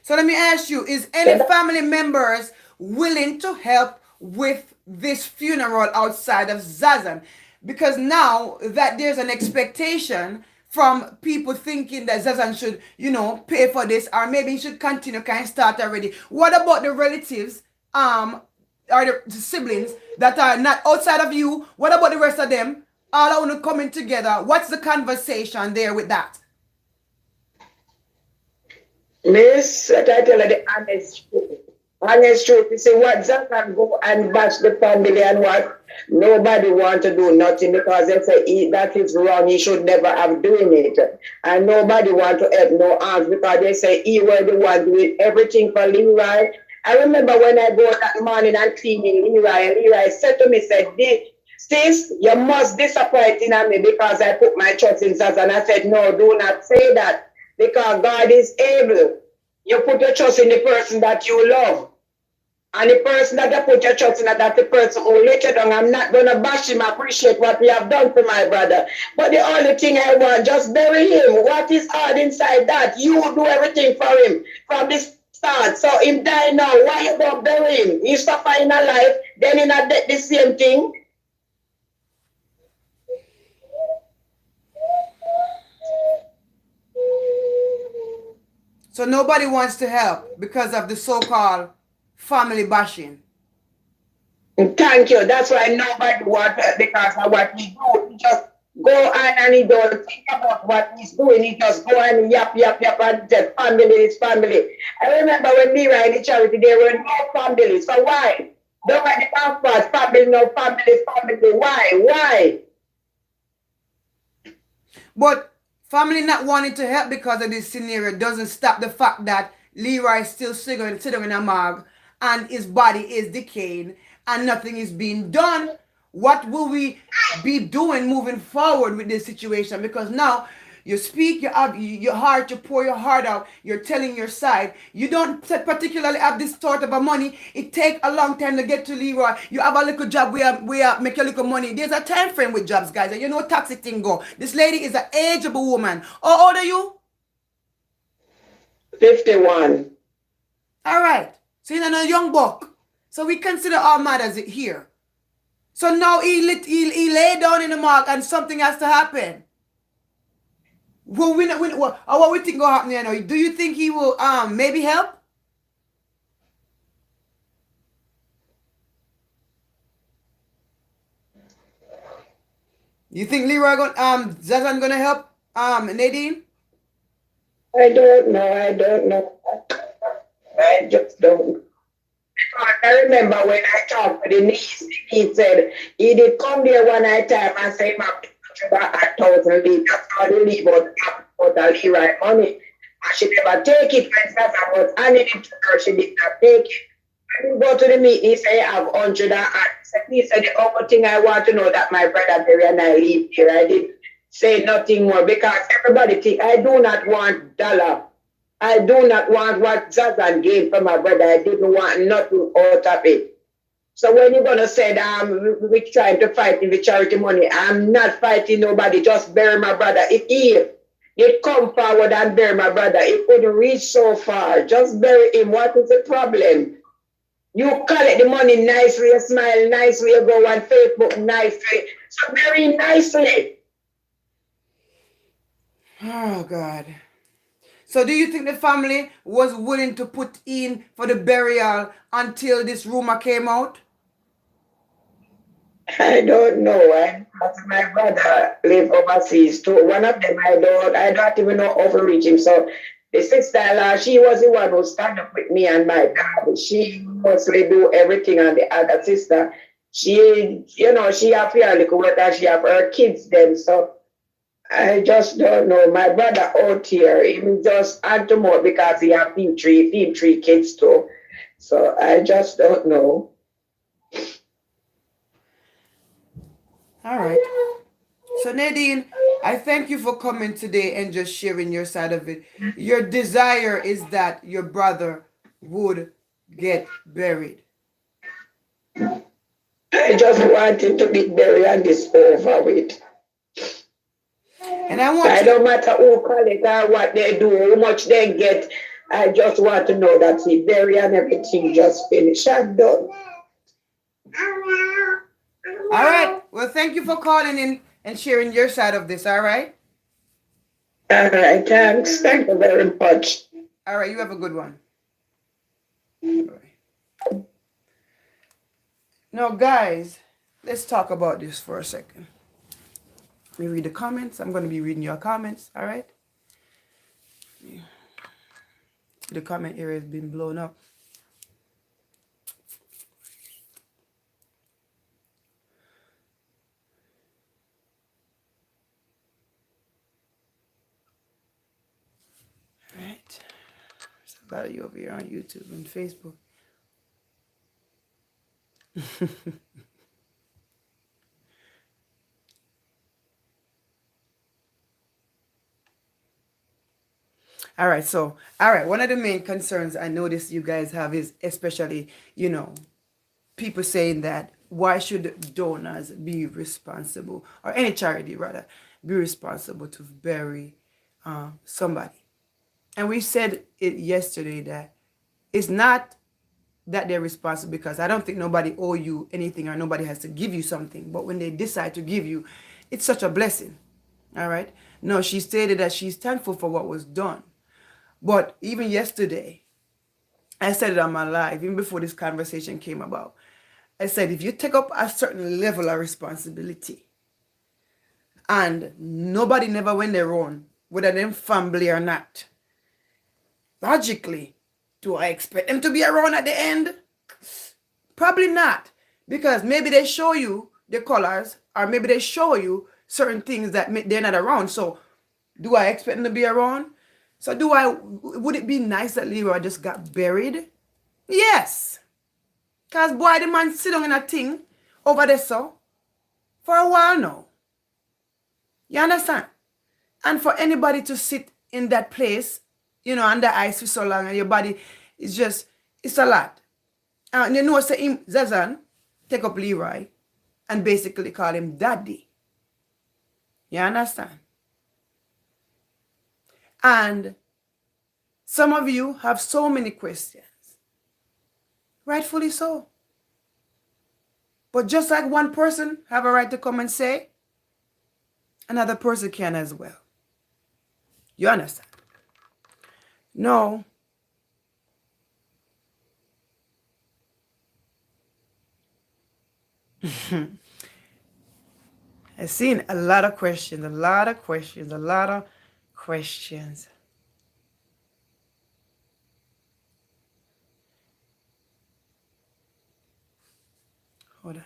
Speaker 1: So let me ask you, is any family members willing to help with this funeral outside of Zazan? Because now that there's an expectation from people thinking that Zazan should, pay for this, or maybe he should continue, can start already. What about the relatives, or the siblings that are not outside of you? What about the rest of them? All are want to coming together. What's the conversation there with that?
Speaker 3: Miss, I tell you the honest truth. Honest truth, you see what Zazan go and bash the family and what? Nobody want to do nothing because they say that is wrong, he should never have doing it. And nobody want to help no arms because they say he were the one doing everything for Leroy. I remember when I go that morning and cleaning Leroy, and Leroy said to me, sis, you must disappoint in me because I put my trust in Jesus. And I said, no, do not say that because God is able. You put your trust in the person that you love. And the person that you put your trust in, that's the person who let you down. I'm not going to bash him. I appreciate what he have done for my brother. But the only thing I want, just bury him. What is hard inside that? You do everything for him from the start. So him die now. Why you don't bury him? He suffer in a life, then in a death, the same thing.
Speaker 1: So nobody wants to help because of the so-called family bashing.
Speaker 3: Thank you. That's why nobody wants help because of what he do. He just go on and he don't think about what he's doing. He just go and yap, yap, yap, and say, family is family. I remember when we were in the charity, there were no family. So why? Don't let the passport, family, no family, family. Why? Why?
Speaker 1: But family not wanting to help because of this scenario doesn't stop the fact that Leroy is still sitting in a morgue and his body is decaying and nothing is being done. What will we be doing moving forward with this situation? Because now you speak, you have your heart, you pour your heart out, you're telling your side. You don't particularly have this sort of a money. It take a long time to get to Leroy. You have a little job where make a little money. There's a time frame with jobs, guys. And you know toxic thing go. This lady is an ageable woman. How old are you?
Speaker 3: 51.
Speaker 1: All right. So you're not a young buck. So we consider all matters here. So now he lay down in the mark and something has to happen. Well, what we think will happen here now? Do you think he will maybe help? You think Leroy Zazan gonna help Nadine?
Speaker 3: I don't know. I don't know. I just don't. I remember when I talked to the niece, he said he did come there one night time and say, "Ma'am, a thousand leave. That's how they leave out a Leroy money." And she never take it when Sasa was handing it to her. She did not take it. When we go to the meeting, he said, "I have 100 and he said, the only thing I want to know that my brother Barry and I live here." I did say nothing more because everybody think I do not want dollar. I do not want what Zazan gave for my brother. I didn't want nothing out of it. So when you're gonna say that we're trying to fight in the charity money, I'm not fighting nobody. Just bury my brother. If he did come forward and bury my brother, it couldn't reach so far. Just bury him. What is the problem? You collect the money nicely, you smile nicely, you go on Facebook nicely. So bury him nicely.
Speaker 1: Oh God. So do you think the family was willing to put in for the burial until this rumor came out?
Speaker 3: I don't know. My brother live overseas too. One of them I don't even know how to reach him. So the sister-in-law, she was the one who stand up with me and my dad. She mostly do everything, and the other sister, she have her little work, she have her kids then. So I just don't know. My brother out here, he just add to more because he have three kids too. So I just don't know.
Speaker 1: All right. So Nadine, I thank you for coming today and just sharing your side of it. Your desire is that your brother would get buried.
Speaker 3: I just want him to be buried and this over with.
Speaker 1: And I want
Speaker 3: I
Speaker 1: you.
Speaker 3: don't matter who call it or what they do, how much they get. I just want to know that he buried and everything just finished and done.
Speaker 1: All right. Well, thank you for calling in and sharing your side of this. All right.
Speaker 3: All right, thanks. Thank you very much.
Speaker 1: All right. You have a good one. All right. Now, guys, let's talk about this for a second. Let me read the comments. I'm going to be reading your comments. All right. The comment area has been blown up. All right. There's a lot of you over here on YouTube and Facebook. All right, so, all right, one of the main concerns I notice you guys have is especially, people saying that why should donors be responsible, or any charity rather, be responsible to bury somebody. And we said it yesterday that it's not that they're responsible, because I don't think nobody owe you anything or nobody has to give you something. But when they decide to give you, it's such a blessing. All right. No, she stated that she's thankful for what was done. But even yesterday, I said it on my live, even before this conversation came about. I said, if you take up a certain level of responsibility and nobody never went their own, whether them family or not, logically, do I expect them to be around at the end? Probably not. Because maybe they show you the colors, or maybe they show you certain things that they're not around. So do I expect them to be around? So would it be nice that Leroy just got buried? Yes. Because boy, the man sit down in a thing over there so for a while now. You understand? And for anybody to sit in that place, under ice for so long, and your body is just, it's a lot. And say him, Zazan, take up Leroy and basically call him daddy. You understand? And some of you have so many questions. Rightfully so. But just like one person have a right to come and say, another person can as well. You understand? No. I've seen a lot of questions. Hold on.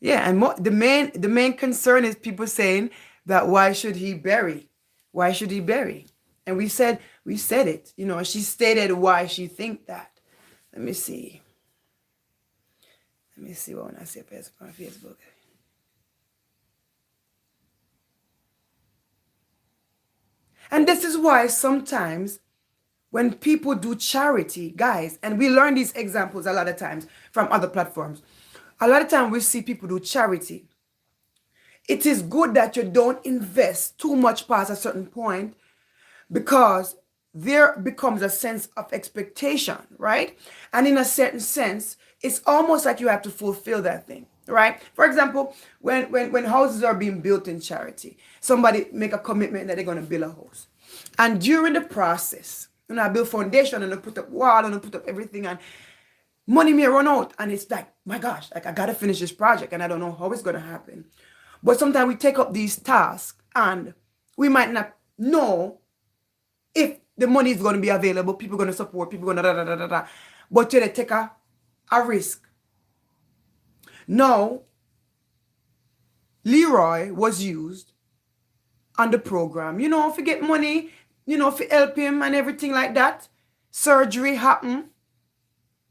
Speaker 1: Yeah, and the main concern is people saying that why should he bury? Why should he bury? And we said it. She stated why she think that. Let me see what when I say on Facebook. And this is why sometimes when people do charity, guys, and we learn these examples a lot of times from other platforms, a lot of times we see people do charity. It is good that you don't invest too much past a certain point, because there becomes a sense of expectation, right? And in a certain sense, it's almost like you have to fulfill that thing, right? For example, when houses are being built in charity, somebody make a commitment that they're going to build a house. And during the process, I build foundation and I put up wall and I put up everything, and money may run out, and it's like, my gosh, like I got to finish this project and I don't know how it's going to happen. But sometimes we take up these tasks and we might not know if the money is going to be available, people are going to support, people are going to da. But you take a risk. No, Leroy was used on the program, if you get money, if you help him and everything like that. Surgery happened.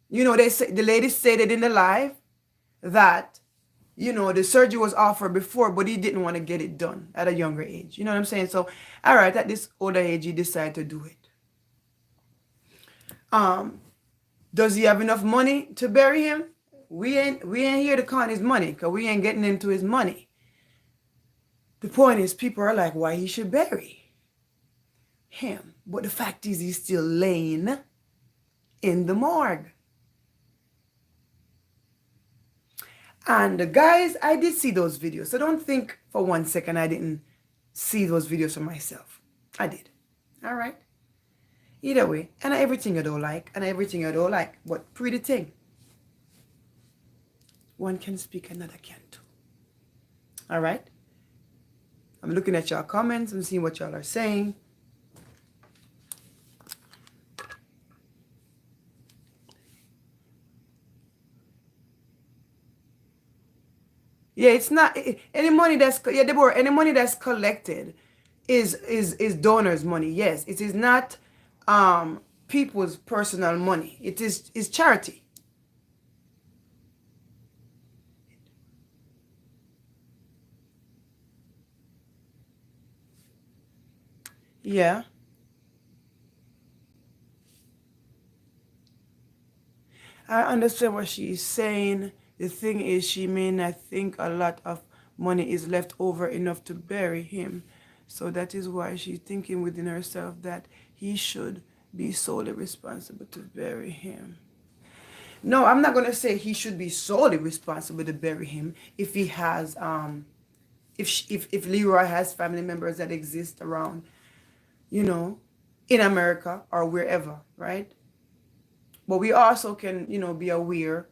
Speaker 1: They say, the lady stated in the live that, the surgery was offered before, but he didn't want to get it done at a younger age. You know what I'm saying? So, all right, at this older age, he decided to do it. Does he have enough money to bury him? We ain't here to count his money, because we ain't getting into his money. The point is, people are like, why he should bury him? But the fact is, he's still laying in the morgue. And guys, I did see those videos. So don't think for 1 second I didn't see those videos for myself. I did. All right. Either way, and everything you don't like, but pretty thing. One can speak, another can't. All right. I'm looking at your comments and seeing what y'all are saying. Yeah, it's not any money that's Deborah, any money that's collected is donors' money. Yes, it is not people's personal money. It is charity. Yeah. I understand what she's saying. The thing is, she may not think a lot of money is left over enough to bury him. So that is why she's thinking within herself that he should be solely responsible to bury him. No, I'm not gonna say he should be solely responsible to bury him if he has if Leroy has family members that exist around, you know, in America or wherever, right? But we also can, be aware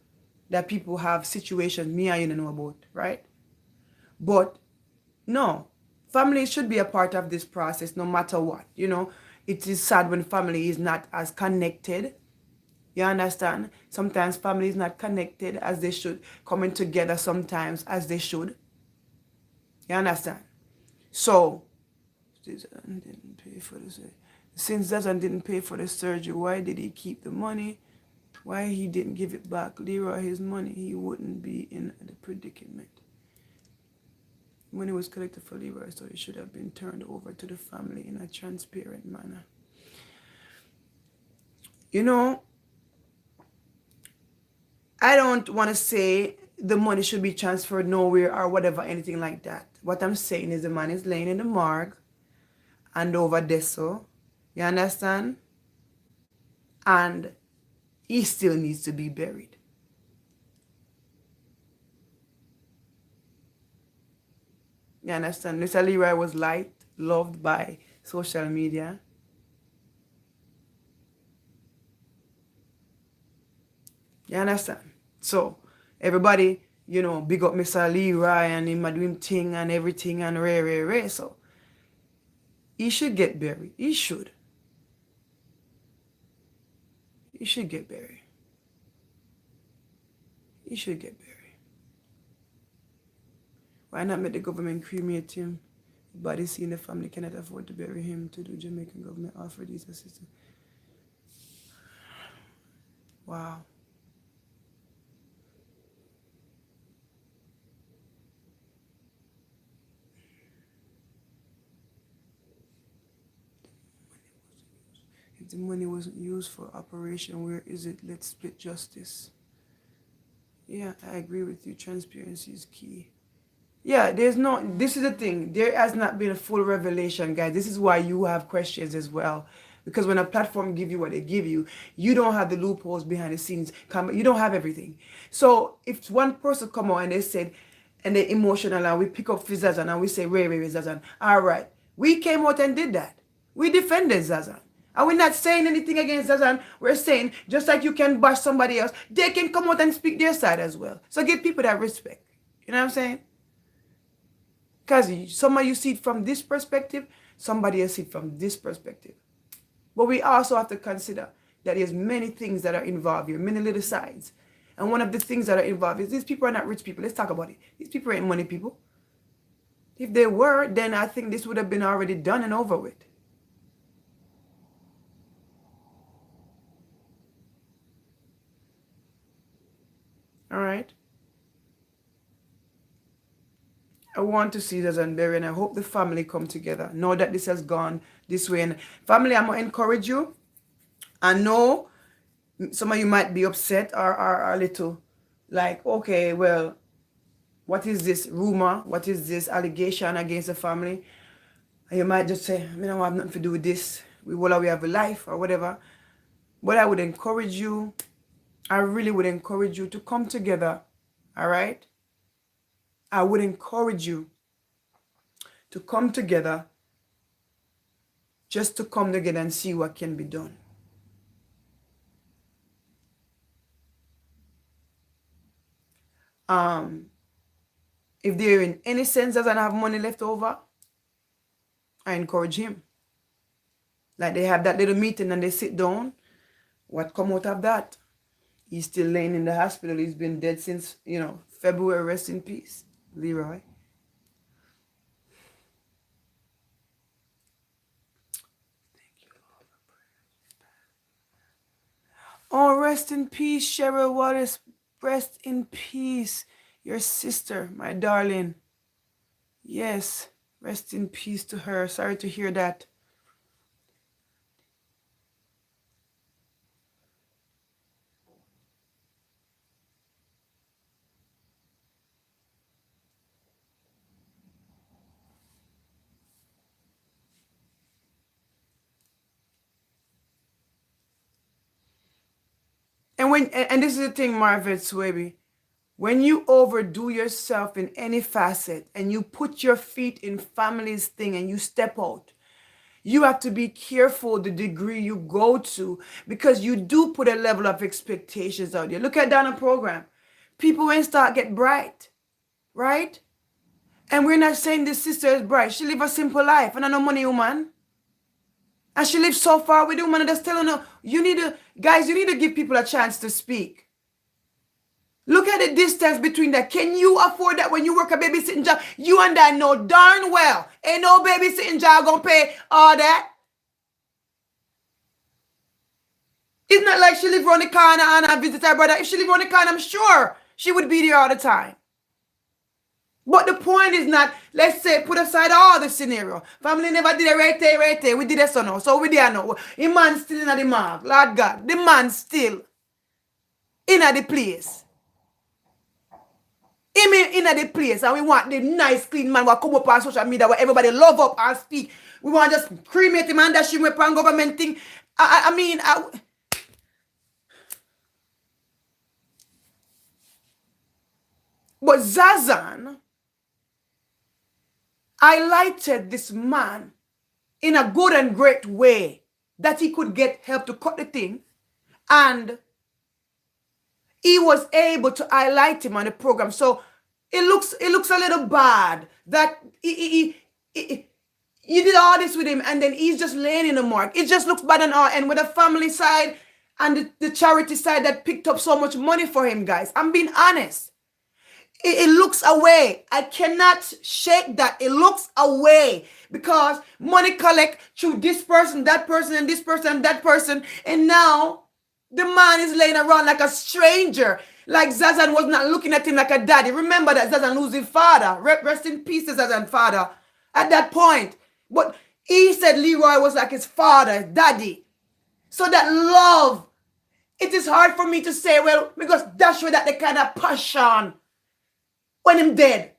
Speaker 1: that people have situations me and you don't know about, right? But no, family should be a part of this process no matter what. It is sad when family is not as connected. You understand? Sometimes family is not connected as they should, coming together sometimes as they should. You understand? So, didn't pay for the surgery. Since Zazan didn't pay for the surgery, why did he keep the money? Why he didn't give it back Leroy his money? He wouldn't be in the predicament. Money was collected for Leroy, so it should have been turned over to the family in a transparent manner. I don't want to say the money should be transferred nowhere or whatever, anything like that. What I'm saying is the man is laying in the morgue and over there, so you understand? And he still needs to be buried. You understand? Mr. Leroy was liked, loved by social media. You understand? So everybody, big up Mr. Leroy and him doing thing and everything and ray. So he should get buried. He should. He should get buried. He should get buried. Why not make the government cremate him? Body seen the family cannot afford to bury him. To do Jamaican government offer these assistance. Wow. If the money wasn't used for operation, where is it? Let's split justice. Yeah, I agree with you. Transparency is key. Yeah, this is the thing. There has not been a full revelation, guys. This is why you have questions as well. Because when a platform give you what they give you, you don't have the loopholes behind the scenes. You don't have everything. So if one person come out and they said, and they're emotional and we pick up Zazan and we say, Ray, Zazan. All right. We came out and did that. We defended Zazan. And we're not saying anything against Zazan. We're saying, just like you can bash somebody else, they can come out and speak their side as well. So give people that respect. You know what I'm saying? Because somebody you see it from this perspective, somebody else see it from this perspective. But we also have to consider that there's many things that are involved here, many little sides. And one of the things that are involved is these people are not rich people. Let's talk about it. These people ain't money people. If they were, then I think this would have been already done and over with. All right. I want to see Zazan bury, and I hope the family come together. Know that this has gone this way. And family, I'm going to encourage you. I know some of you might be upset or a little like, okay, well, what is this rumor? What is this allegation against the family? And you might just say, I don't have nothing to do with this. We have a life or whatever. But I would encourage you, I really would encourage you to come together. All right? I would encourage you to come together, just to come together and see what can be done. If there in any sense doesn't have money left over, I encourage him. Like they have that little meeting and they sit down. What come out of that? He's still laying in the hospital. He's been dead since, February. Rest in peace, Leroy. Oh, rest in peace, Cheryl Waters. Rest in peace. Your sister, my darling. Yes, rest in peace to her. Sorry to hear that. And this is the thing, Marvin Swaby. When you overdo yourself in any facet and you put your feet in family's thing and you step out, you have to be careful the degree you go to, because you do put a level of expectations out there. Look at Donna program. People when start get bright, right? And we're not saying this sister is bright. She live a simple life and I no money woman. And she lives so far with the woman that's telling her, you need to give people a chance to speak. Look at the distance between that. Can you afford that when you work a babysitting job? You and I know darn well ain't no babysitting job gonna pay all that. It's not like she live around the corner and I visit her brother. If she live around the corner, I'm sure she would be there all the time. But the point is not, let's say, put aside all the scenario. Family never did it right there. We did it so now. So we there now. The man still in the mark. Lord God, the man still in the place. Him in the place, and we want the nice clean man who come up on social media where everybody love up and speak. We want to just cremate him and dash him up on government thing. But Zazan highlighted this man in a good and great way that he could get help to cut the thing, and he was able to highlight him on the program. So it looks a little bad that you did all this with him and then he's just laying in the mark. It just looks bad on all. And with the family side and the charity side that picked up so much money for him, guys, I'm being honest. It looks away. I cannot shake that. It looks away because money collect through this person, that person, and this person, and that person. And now the man is laying around like a stranger. Like Zazan was not looking at him like a daddy. Remember that Zazan losing his father. Rest in peace, Zazan's father at that point. But he said Leroy was like his father, daddy. So that love, it is hard for me to say, well, because that's where that the kind of passion when him dead.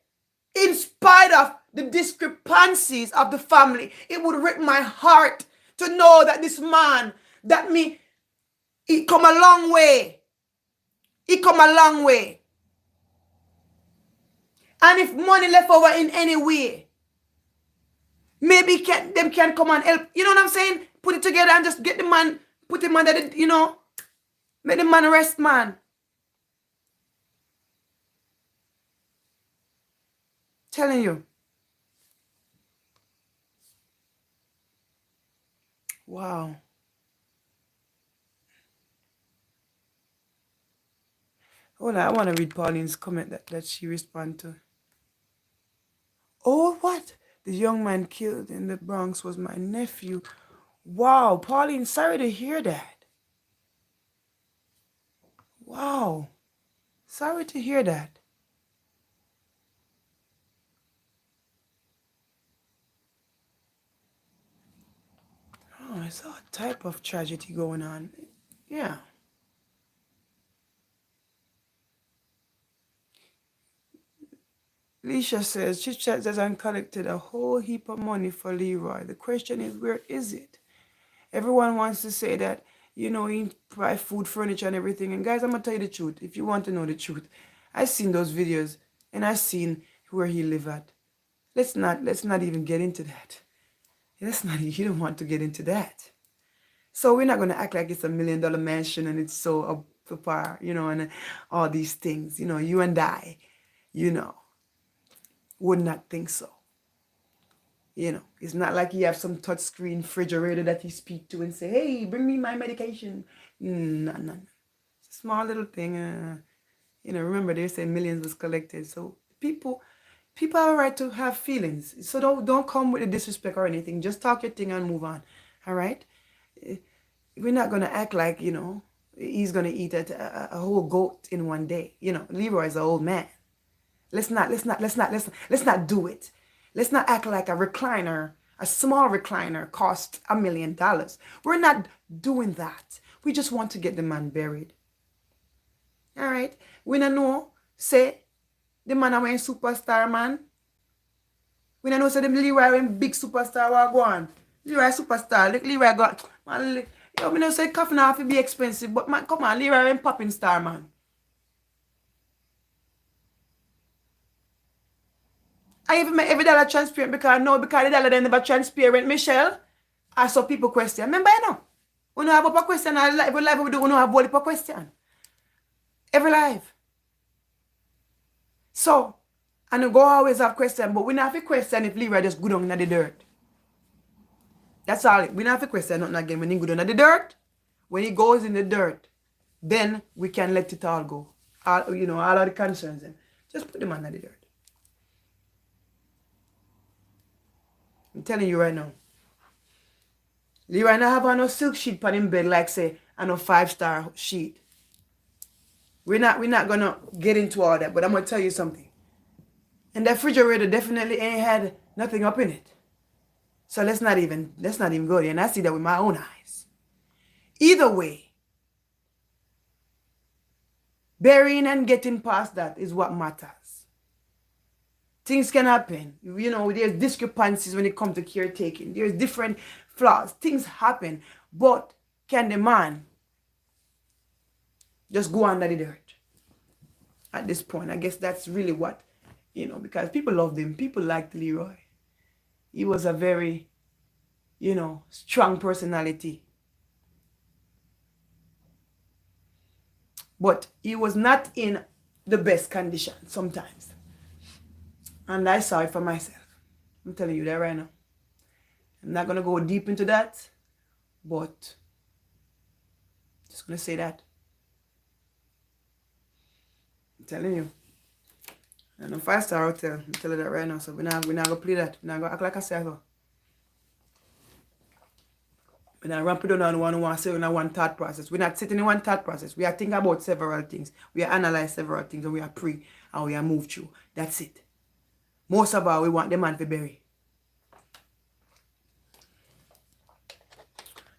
Speaker 1: In spite of the discrepancies of the family, it would rip my heart to know that this man, he come a long way. He come a long way. And if money left over in any way, maybe them can come and help. You know what I'm saying? Put it together and just get the man, put him under the, make the man rest, man. Telling you. Wow. Hold on, I want to read Pauline's comment that she responded to. Oh, what? The young man killed in the Bronx was my nephew. Wow, Pauline, sorry to hear that. Wow. Sorry to hear that. Oh, it's all type of tragedy going on. Yeah. Leisha says, Chit Chat hasn't collected a whole heap of money for Leroy. The question is, where is it? Everyone wants to say that, he buy food, furniture, and everything. And guys, I'm going to tell you the truth. If you want to know the truth, I've seen those videos, and I've seen where he live at. Let's not even get into that. You don't want to get into that. So we're not going to act like it's $1 million mansion and it's so up to par, and all these things. You and I, would not think so. It's not like you have some touchscreen refrigerator that you speak to and say, hey, bring me my medication. No. It's a small little thing. Remember they say millions was collected. So people have a right to have feelings. So don't come with a disrespect or anything. Just talk your thing and move on. All right? We're not going to act like, he's going to eat a whole goat in one day. Leroy's an old man. Let's not do it. Let's not act like a small recliner cost $1 million. We're not doing that. We just want to get the man buried. All right? We don't know, say, the man are a superstar, man. We don't know, say, the Leroy a big superstar will go on. Leroy superstar. Leroy got, man, Yo, me not say coffee now have to be expensive, but man, come on, Leroy and popping star, man. I even make every dollar transparent because I know because the dollar then never transparent, Michelle. I saw people question. Remember, you know? We don't have a question. Every live we do, we don't have a question. Every live. So, and you go always have question, but we don't have a question if Leroy just go down in the dirt. That's all. We don't have a question nothing again. When he go down in the dirt, when he goes in the dirt, then we can let it all go. All, you know, all of the concerns. Just put them under the dirt. I'm telling you right now. Leroy not have no silk sheet on him bed like say and a 5-star sheet. We're not gonna get into all that, but I'm gonna tell you something. And that refrigerator definitely ain't had nothing up in it. So let's not even go there. And I see that with my own eyes. Either way, burying and getting past that is what matters. Things can happen. You know, there's discrepancies when it comes to caretaking. There's different flaws. Things happen. But can the man just go under the dirt? At this point, I guess that's really what, you know, because people loved him. People liked Leroy. He was a very, you know, strong personality. But he was not in the best condition sometimes. And I saw it for myself. I'm telling you that right now. I'm not going to go deep into that, but just going to say that. I'm telling you. And a 5-star hotel, I'm telling you that right now. So we're not going to play that. We're not going to act like a cycle. We're not ramp it down on one who wants to say in one thought process. We're not sitting in one thought process. We are thinking about several things. We are analyze several things and we are pre and we are move through. That's it. Most of all, we want the man to bury.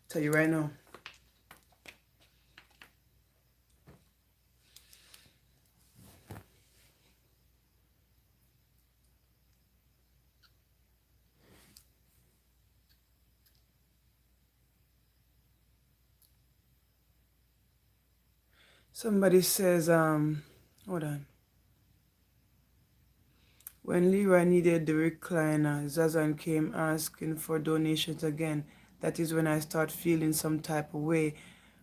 Speaker 1: Tell you right now. Somebody says, hold on. When Leroy needed the recliner, Zazan came asking for donations again. That is when I start feeling some type of way.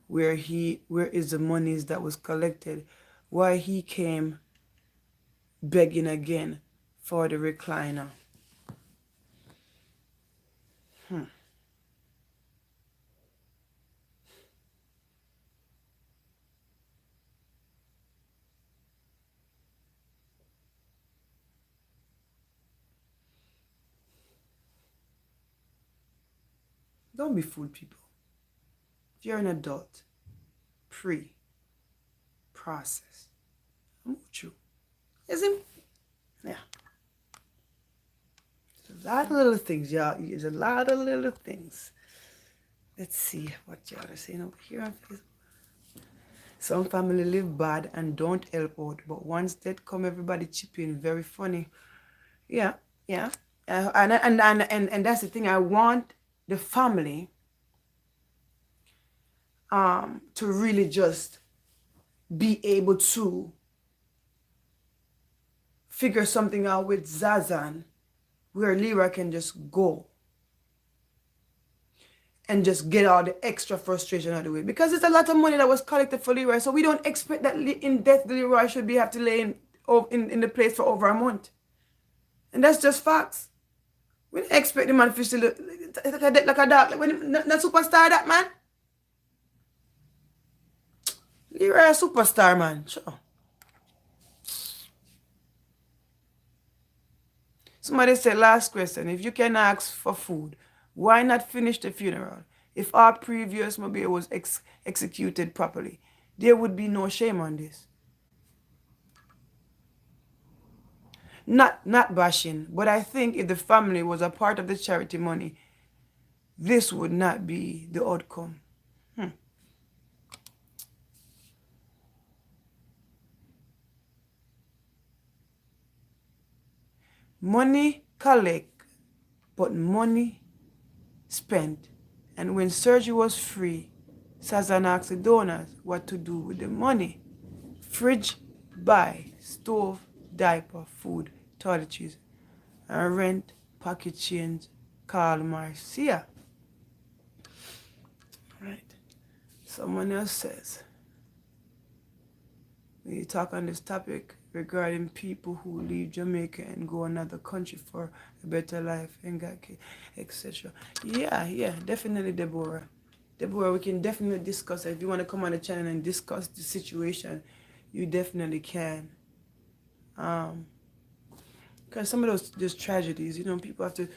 Speaker 1: Where is the monies that was collected? Why he came begging again for the recliner? Don't be fooled, people. If you're an adult, process. Move through. Is it? Yeah. There's a lot of little things, y'all. There's a lot of little things. Let's see what y'all are saying over here on Facebook. Some family live bad and don't help out, but once that come, everybody chip in. Very funny. Yeah. And that's the thing. I want the family to really just be able to figure something out with Zazan where Leroy can just go and just get all the extra frustration out of the way. Because it's a lot of money that was collected for Leroy, so we don't expect that in death Leroy should have to lay in the place for over a month. And that's just facts. We don't expect the man to still look like a dog. Like when not superstar that man. Leroy a superstar, man. Sure. Somebody said, last question. If you can ask for food, why not finish the funeral? If our previous mobile was executed properly, there would be no shame on this. Not bashing, but I think if the family was a part of the charity money, this would not be the outcome. Money collect, but money spent. And when surgery was free, Sazan asked the donors what to do with the money. Fridge, buy, stove, diaper, food, toiletries, and rent, pocket change, call Marcia. Right. Someone else says, we talk on this topic regarding people who leave Jamaica and go another country for a better life and got kids, etc. Yeah, definitely, Deborah. Deborah, we can definitely discuss it. If you want to come on the channel and discuss the situation, you definitely can. Because some of those just tragedies, people have to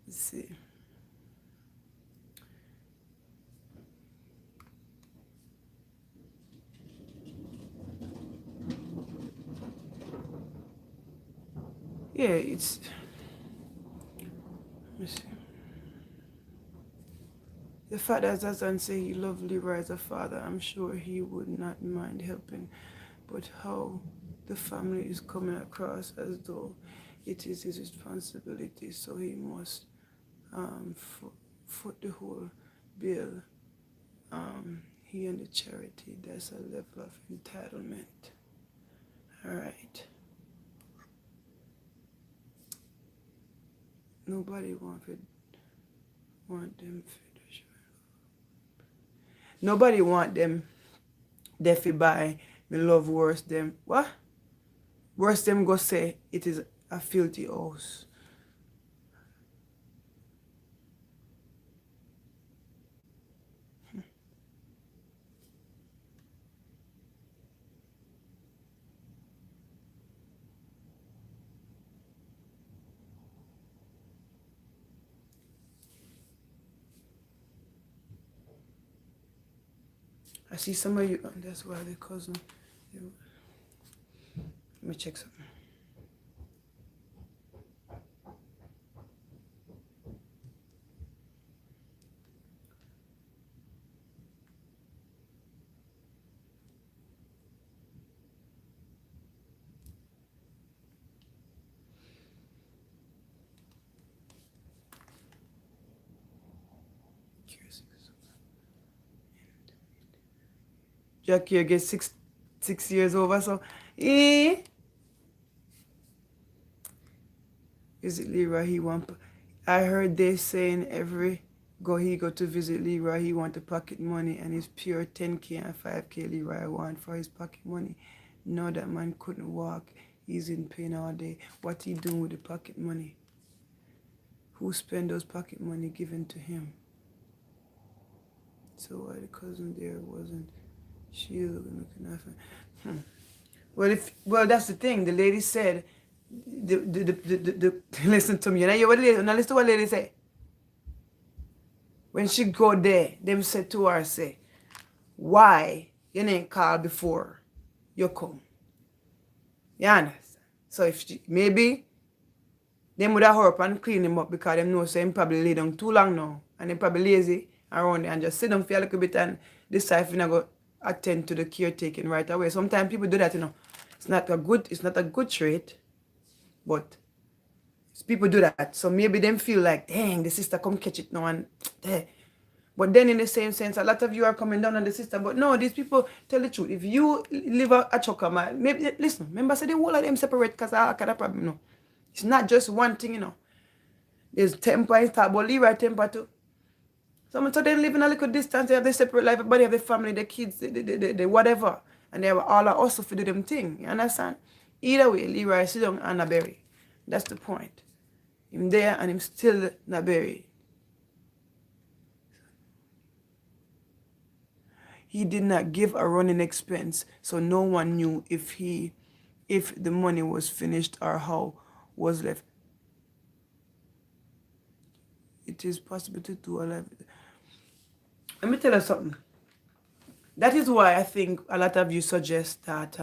Speaker 1: see. Yeah, it's. Let me see. The fact that Zazan say he loved Leroy as a father, I'm sure he would not mind helping. But how the family is coming across as though it is his responsibility, so he must foot the whole bill. He and the charity, that's a level of entitlement. All right. Nobody want them. Nobody want them. They fi buy me love worse them. What? Worse them go say it is a filthy house. I see some of you, and that's why the cousin. Let me check something. Jackie gets six years over, so visit Leroy, he want. I heard they saying he go to visit Leroy, he want the pocket money, and it's pure 10K and 5K Leroy want for his pocket money. No, that man couldn't walk. He's in pain all day. What he doing with the pocket money? Who spent those pocket money given to him? So why the cousin there wasn't she looking after? Well, that's the thing. The lady said, listen to me. Now listen to what the lady say. When she go there, them said to her, say, why you didn't call before you come? You understand? So if maybe them would have hurry up and clean him up because them know so him probably lay down too long now. And they probably lazy around there and just sit down for a little bit and decide if you're not going to attend to the caretaking right away. Sometimes people do that, It's not a good trait, but people do that. So maybe them feel like, dang, the sister come catch it now and there. But then in the same sense, a lot of you are coming down on the sister. But no, these people tell the truth. If you live a choker, man, maybe listen, remember say the whole of them separate because I got a problem, It's not just one thing, There's temper and stuff, but Leroy temper too. So they live in a little distance, they have their separate life, everybody have their family, their kids, the whatever. And they have all of us to do them thing. You understand? Either way, Leroy sit down and a berry. That's the point. Him there and him still not buried. He did not give a running expense, so no one knew if the money was finished or how was left. It is possible to do a life. Let me tell you something. That is why I think a lot of you suggest that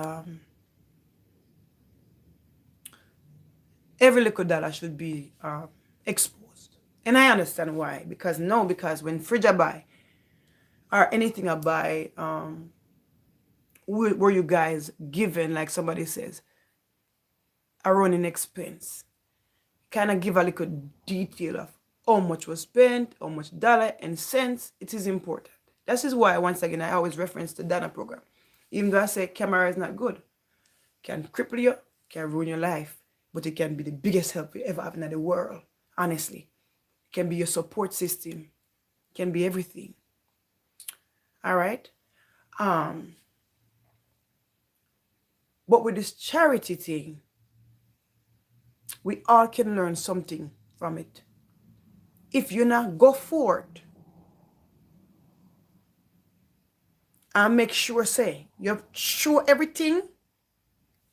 Speaker 1: every little dollar should be exposed. And I understand why. Because when fridge I buy or anything I buy, were you guys given, like somebody says, a running expense? Kind of give a little detail of how much was spent, how much dollar and cents. It is important. This is why, once again, I always reference the Dana program. Even though I say camera is not good, can cripple you, can ruin your life, but it can be the biggest help you ever have in the world. Honestly, it can be your support system, it can be everything. All right. But with this charity thing, we all can learn something from it. If you not go forward and make sure, say, you show everything,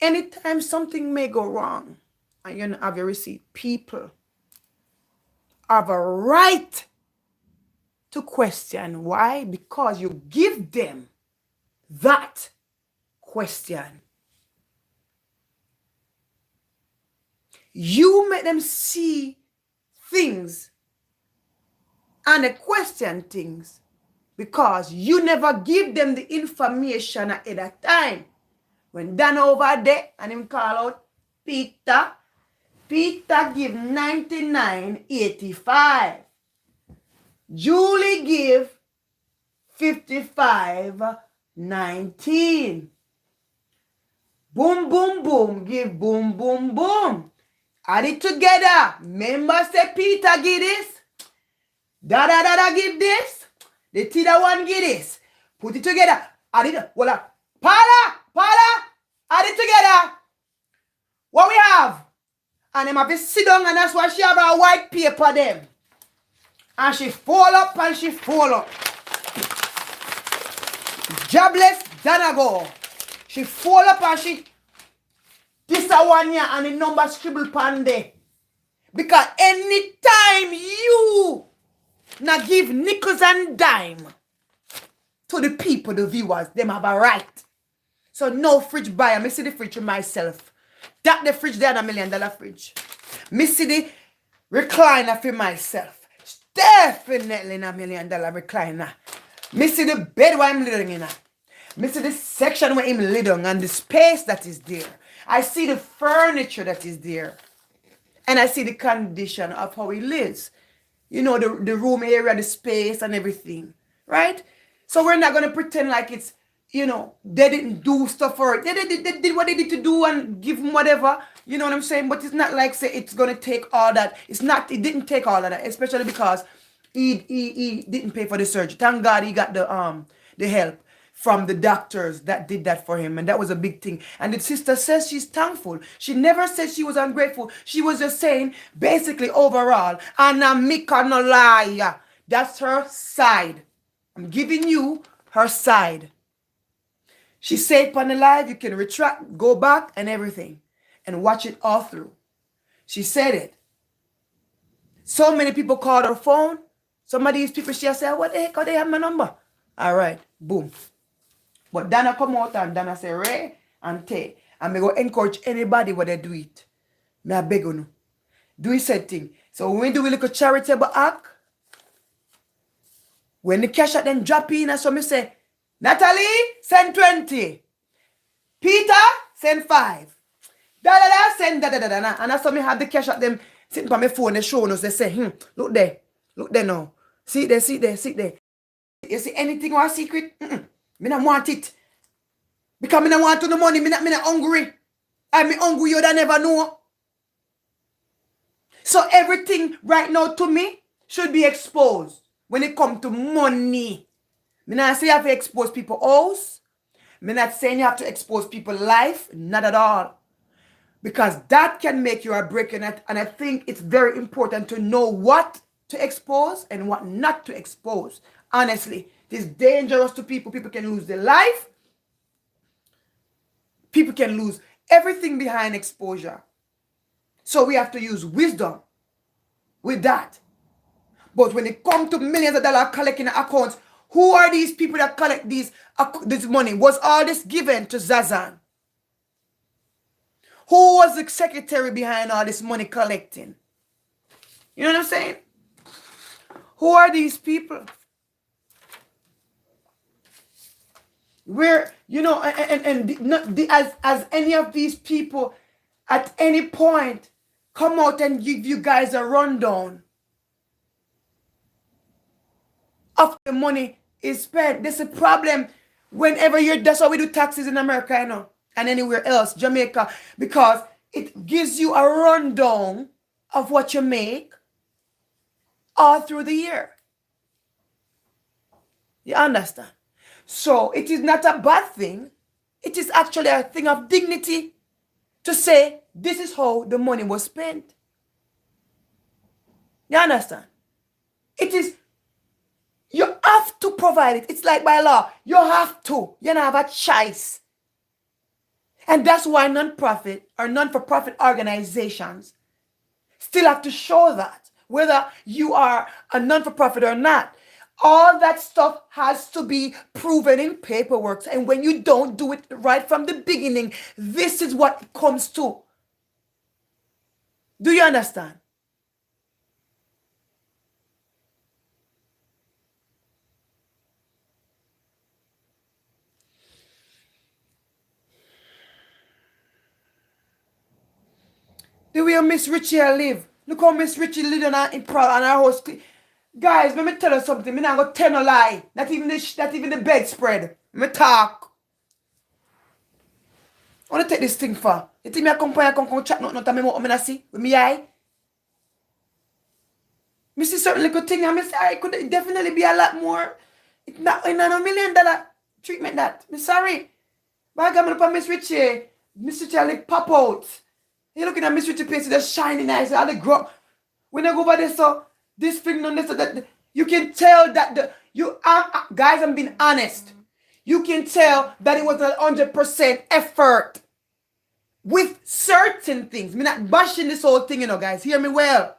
Speaker 1: anytime something may go wrong and you don't have your receipt, people have a right to question. Why? Because you give them that question. You make them see things and they question things because you never give them the information at that time. When Dan over there and him call out Peter give 99.85. Julie give 55.19. Boom, boom, boom, give boom, boom, boom. Add it together. Remember say Peter give this. Da give this. The Tida one give this. Put it together. Add it. Voila. Paula. Add it together. What we have? And them have to sit down, and that's why she have a white paper them. And she fall up and she fall up. Jobless Danago. She fall up and she this a one year and the number scribble pan there. Because anytime you now give nickels and dime to the people, the viewers, them have a right. So no fridge buyer. Me see the fridge for myself. That the fridge there, $1 million fridge. Me see the recliner for myself. Definitely $1 million recliner. Me see the bed where I'm living in. Me see the section where I'm living and the space that is there. I see the furniture that is there. And I see the condition of how he lives. You know, the room area, the space and everything. Right? So we're not going to pretend like it's, you know, they didn't do stuff for it. They did what they did to do and give him whatever. You know what I'm saying? But it's not like, say, it's going to take all that. It didn't take all of that. Especially because he didn't pay for the surgery. Thank God he got the help from the doctors that did that for him. And that was a big thing. And the sister says she's thankful. She never said she was ungrateful. She was just saying, basically, overall, and Mika no lie. That's her side. I'm giving you her side. She said on the live, you can retract, go back and everything. And watch it all through. She said it. So many people called her phone. Some of these people, she said, what the heck, they have my number? All right, boom. But Dana come out and Dana say, Ray and Tay. And me go encourage anybody where they do it. Me I beg you. Do it said thing. So when we do a little charitable act, when the cash at them drop in, so me say, Natalie, send 20. Peter, send 5. Send da. And that's how me have the cash at them sitting on my phone, they showing us, they say, look there now. See there. You see anything or secret? Me not want it. Because me not want to the money, me not hungry. And me hungry you don't never know. So everything right now to me should be exposed when it comes to money. Me not say you have to expose people's house. Me not saying you have to expose people's life. Not at all. Because that can make you a break in it. And I think it's very important to know what to expose and what not to expose. Honestly, it is dangerous to people. People can lose their life. People can lose everything behind exposure. So we have to use wisdom with that. But when it comes to millions of dollars collecting accounts, who are these people that collect this money? Was all this given to Zazan? Who was the secretary behind all this money collecting? You know what I'm saying? Who are these people? Where, you know, as any of these people at any point come out and give you guys a rundown of the money is spent. There's a problem whenever that's how we do taxes in America, and anywhere else, Jamaica, because it gives you a rundown of what you make all through the year. You understand? So it is not a bad thing. It is actually a thing of dignity to say this is how the money was spent. You understand? It is, you have to provide it. It's like by law. You have to. You don't have a choice. And that's why non-profit or non-for-profit organizations still have to show that, whether you are a non-for-profit or not. All that stuff has to be proven in paperwork. And when you don't do it right from the beginning, this is what it comes to. Do you understand? The way Miss Richie live. Look how Miss Richie live in proud on her house. Guys, let me tell you something. Me not gonna tell no lie. Not even the bedspread. Me talk. I wanna take this thing for. You think me a come chat not me what me see with me eye? Me see certain little thing and me say I could definitely be a lot more. It's not in a $1 million treatment that. Me sorry. But I got me look at Miss Richie. Miss Richie like pop out. You looking at Miss Richie face, just shining eyes, all the grow. When I go over there, so this thing, no, this, that, you can tell that guys, I'm being honest. You can tell that it was 100% effort with certain things. I'm not bashing this whole thing, guys. Hear me well.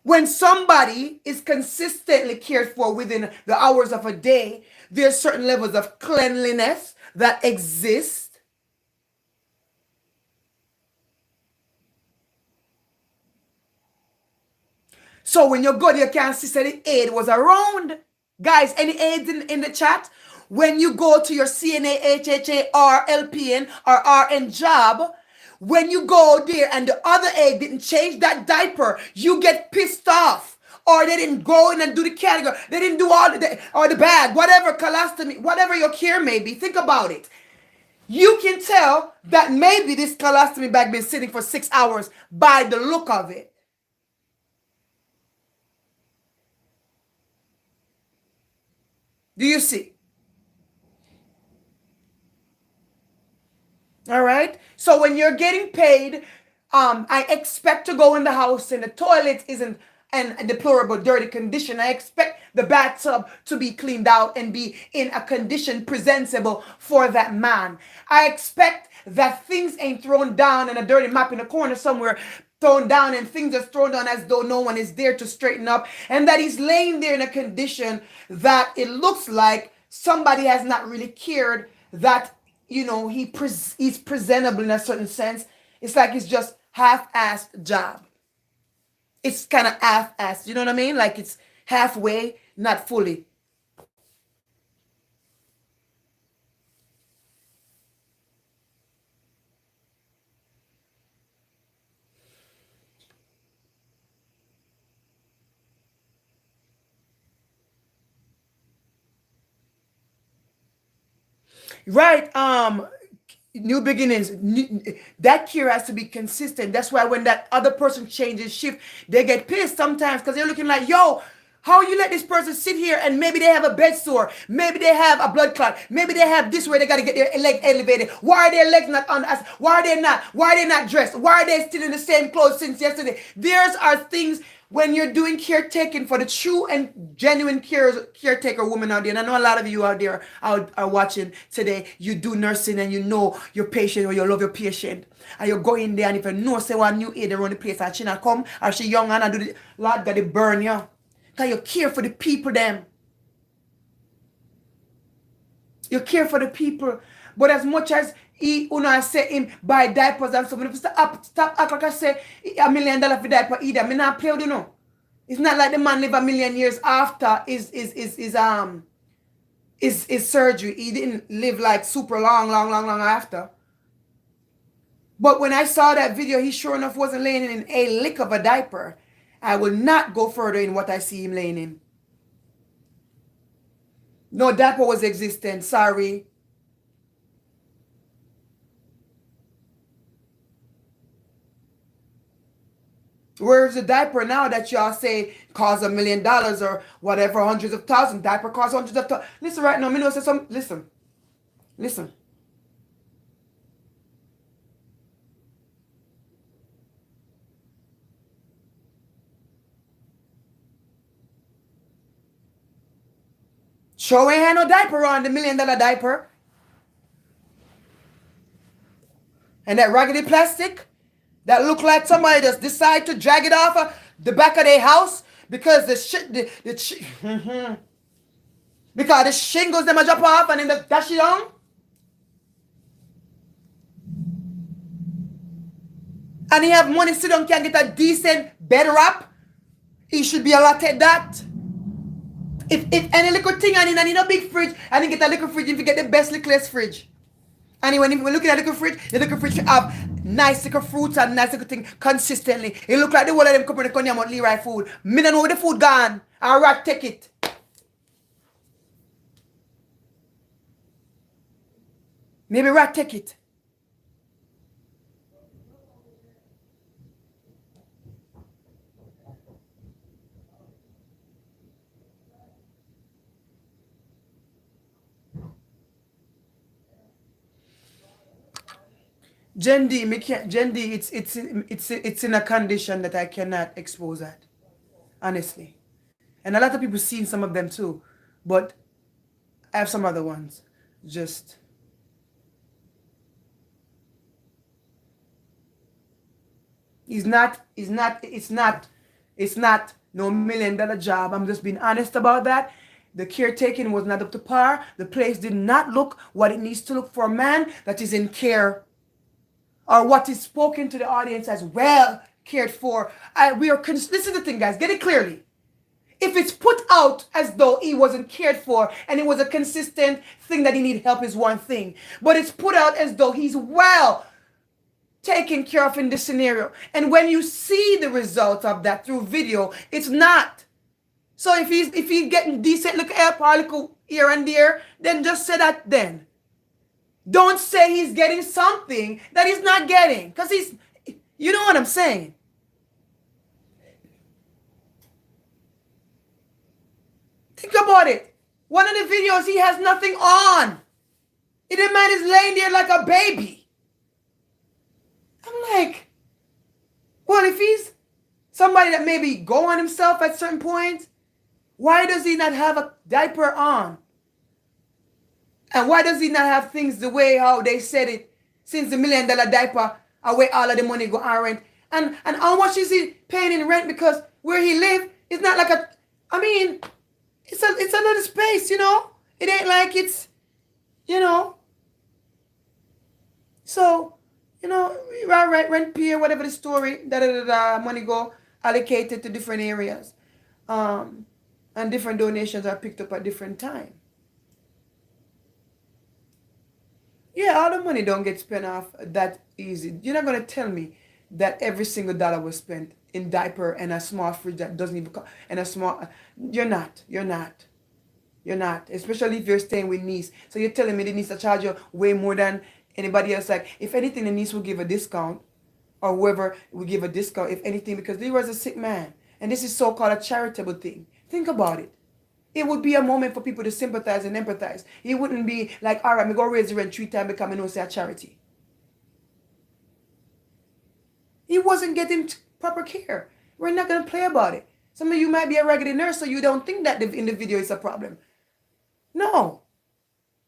Speaker 1: When somebody is consistently cared for within the hours of a day, there's certain levels of cleanliness that exist. So when you go there, you can see that the aid was around. Guys, any aids in the chat? When you go to your CNA, HHA, or LPN, or RN job, when you go there and the other aide didn't change that diaper, you get pissed off. Or they didn't go in and do the category. They didn't do or the bag, whatever, colostomy, whatever your care may be. Think about it. You can tell that maybe this colostomy bag been sitting for 6 hours by the look of it. Do you see? All right. So when you're getting paid, I expect to go in the house and the toilet isn't in a deplorable, dirty condition. I expect the bathtub to be cleaned out and be in a condition presentable for that man. I expect that things ain't thrown down in a dirty map in a corner somewhere, thrown down, and things are thrown down as though no one is there to straighten up, and that he's laying there in a condition that it looks like somebody has not really cared, that he's presentable in a certain sense. It's like it's just half-assed job. It's kind of half-assed, you know what I mean? Like it's halfway, not fully. Right. New beginnings. That care has to be consistent. That's why when that other person changes shift, they get pissed sometimes because they're looking like, yo, how you let this person sit here and maybe they have a bed sore, maybe they have a blood clot, maybe they have this way they got to get their leg elevated. Why are their legs not on us? Why are they not dressed? Why are they still in the same clothes since yesterday? There's are things when you're doing caretaking for the true and genuine caretaker woman out there. And I know a lot of you out there are watching today. You do nursing and you know your patient or you love your patient. And you go in there and if you know say one new aid around the place and she not come or she young and I do the Lord got to burn you. Because you care for the people them. You care for the people. But as much as I say him buy diapers and something, if stop act like I say $1 million for diaper either. I not play with you know. It's not like the man live 1,000,000 years after his surgery. He didn't live like super long after. But when I saw that video, he sure enough wasn't laying in a lick of a diaper. I will not go further in what I see him laying in. No diaper was existent. Sorry. Where's the diaper now that y'all say costs $1 million or whatever, hundreds of thousands? Diaper costs hundreds of thousands. Listen right now, me know say some. Listen, listen. Sure ain't had no diaper on the $1 million diaper. And that raggedy plastic that look like somebody just decide to drag it off of the back of their house because the shit, because the shingles them a drop off and then they dash it on. And he have money sit down, can get a decent bed wrap. He should be allotted that. If any little thing and he need a big fridge and he get a little fridge, if you get the best littlest fridge. And when you look at the little fridge have nice little fruits and nice little thing consistently. It look like the whole of them company come here Leroy food. Me don't know where the food gone. I rat take it. Maybe rat take it. Gen D, it's in a condition that I cannot expose that, honestly. And a lot of people seen some of them too, but I have some other ones. Just it's not no $1 million job. I'm just being honest about that. The caretaking was not up to par. The place did not look what it needs to look for a man that is in care, or what is spoken to the audience as well cared for. This is the thing, guys. Get it clearly. If it's put out as though he wasn't cared for and it was a consistent thing that he needed help is one thing. But it's put out as though he's well taken care of in this scenario. And when you see the result of that through video, it's not. So if he's getting decent look help or little here and there, then just say that then. Don't say he's getting something that he's not getting. Because you know what I'm saying. Think about it. One of the videos, he has nothing on. The man is laying there like a baby. I'm like, well, if he's somebody that maybe go on himself at certain points, why does he not have a diaper on? And why does he not have things the way how they said it since the $1 million diaper away all of the money go on rent? And how much is he paying in rent? Because where he live, it's not like it's another space, you know? It ain't like it's, you know. So, you know, rent pay, whatever the story, money go allocated to different areas. And different donations are picked up at different time. Yeah, all the money don't get spent off that easy. You're not going to tell me that every single dollar was spent in diaper and a small fridge that doesn't even come, and a small, you're not. Especially if you're staying with niece. So you're telling me the niece will charge you way more than anybody else. Like, if anything, the niece will give a discount, or whoever will give a discount, if anything, because Leroy's a sick man. And this is so-called a charitable thing. Think about it. It would be a moment for people to sympathize and empathize. It wouldn't be like, all right, me go raise the rent 3 times because I know say a charity. He wasn't getting proper care. We're not going to play about it. Some of you might be a raggedy nurse, so you don't think that in the video is a problem. No.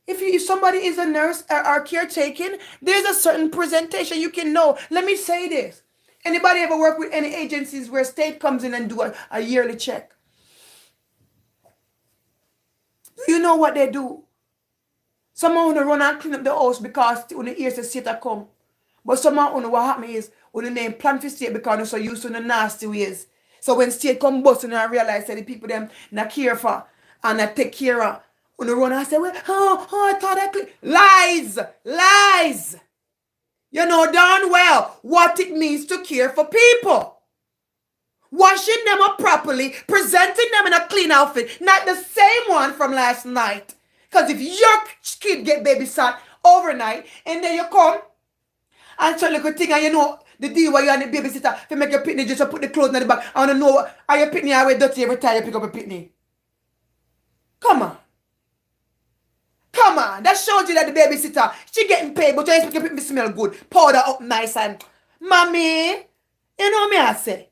Speaker 1: If somebody is a nurse or caretaking, there's a certain presentation you can know. Let me say this. Anybody ever work with any agencies where state comes in and do a yearly check? You know what they do? Someone will run and clean up the house because when the hears the state come. But someone what happen is when the name plan for state because they're so used to the nasty ways. So when state come busting and realize that the people them not care for and not take care of, when they run and say, well, I thought I clean. Lies. You know darn well what it means to care for people. Washing them up properly, presenting them in a clean outfit, not the same one from last night. Because if your kid get babysat overnight and then you come and try little thing and you know the deal where you and the babysitter to make your pitney just to put the clothes in the bag. I want to know are your pitney always dirty every time you pick up a pitney. Come on. Come on. That shows you that the babysitter, she getting paid, but you expect your pitney smell good. Powder up nice and mommy, you know me I say.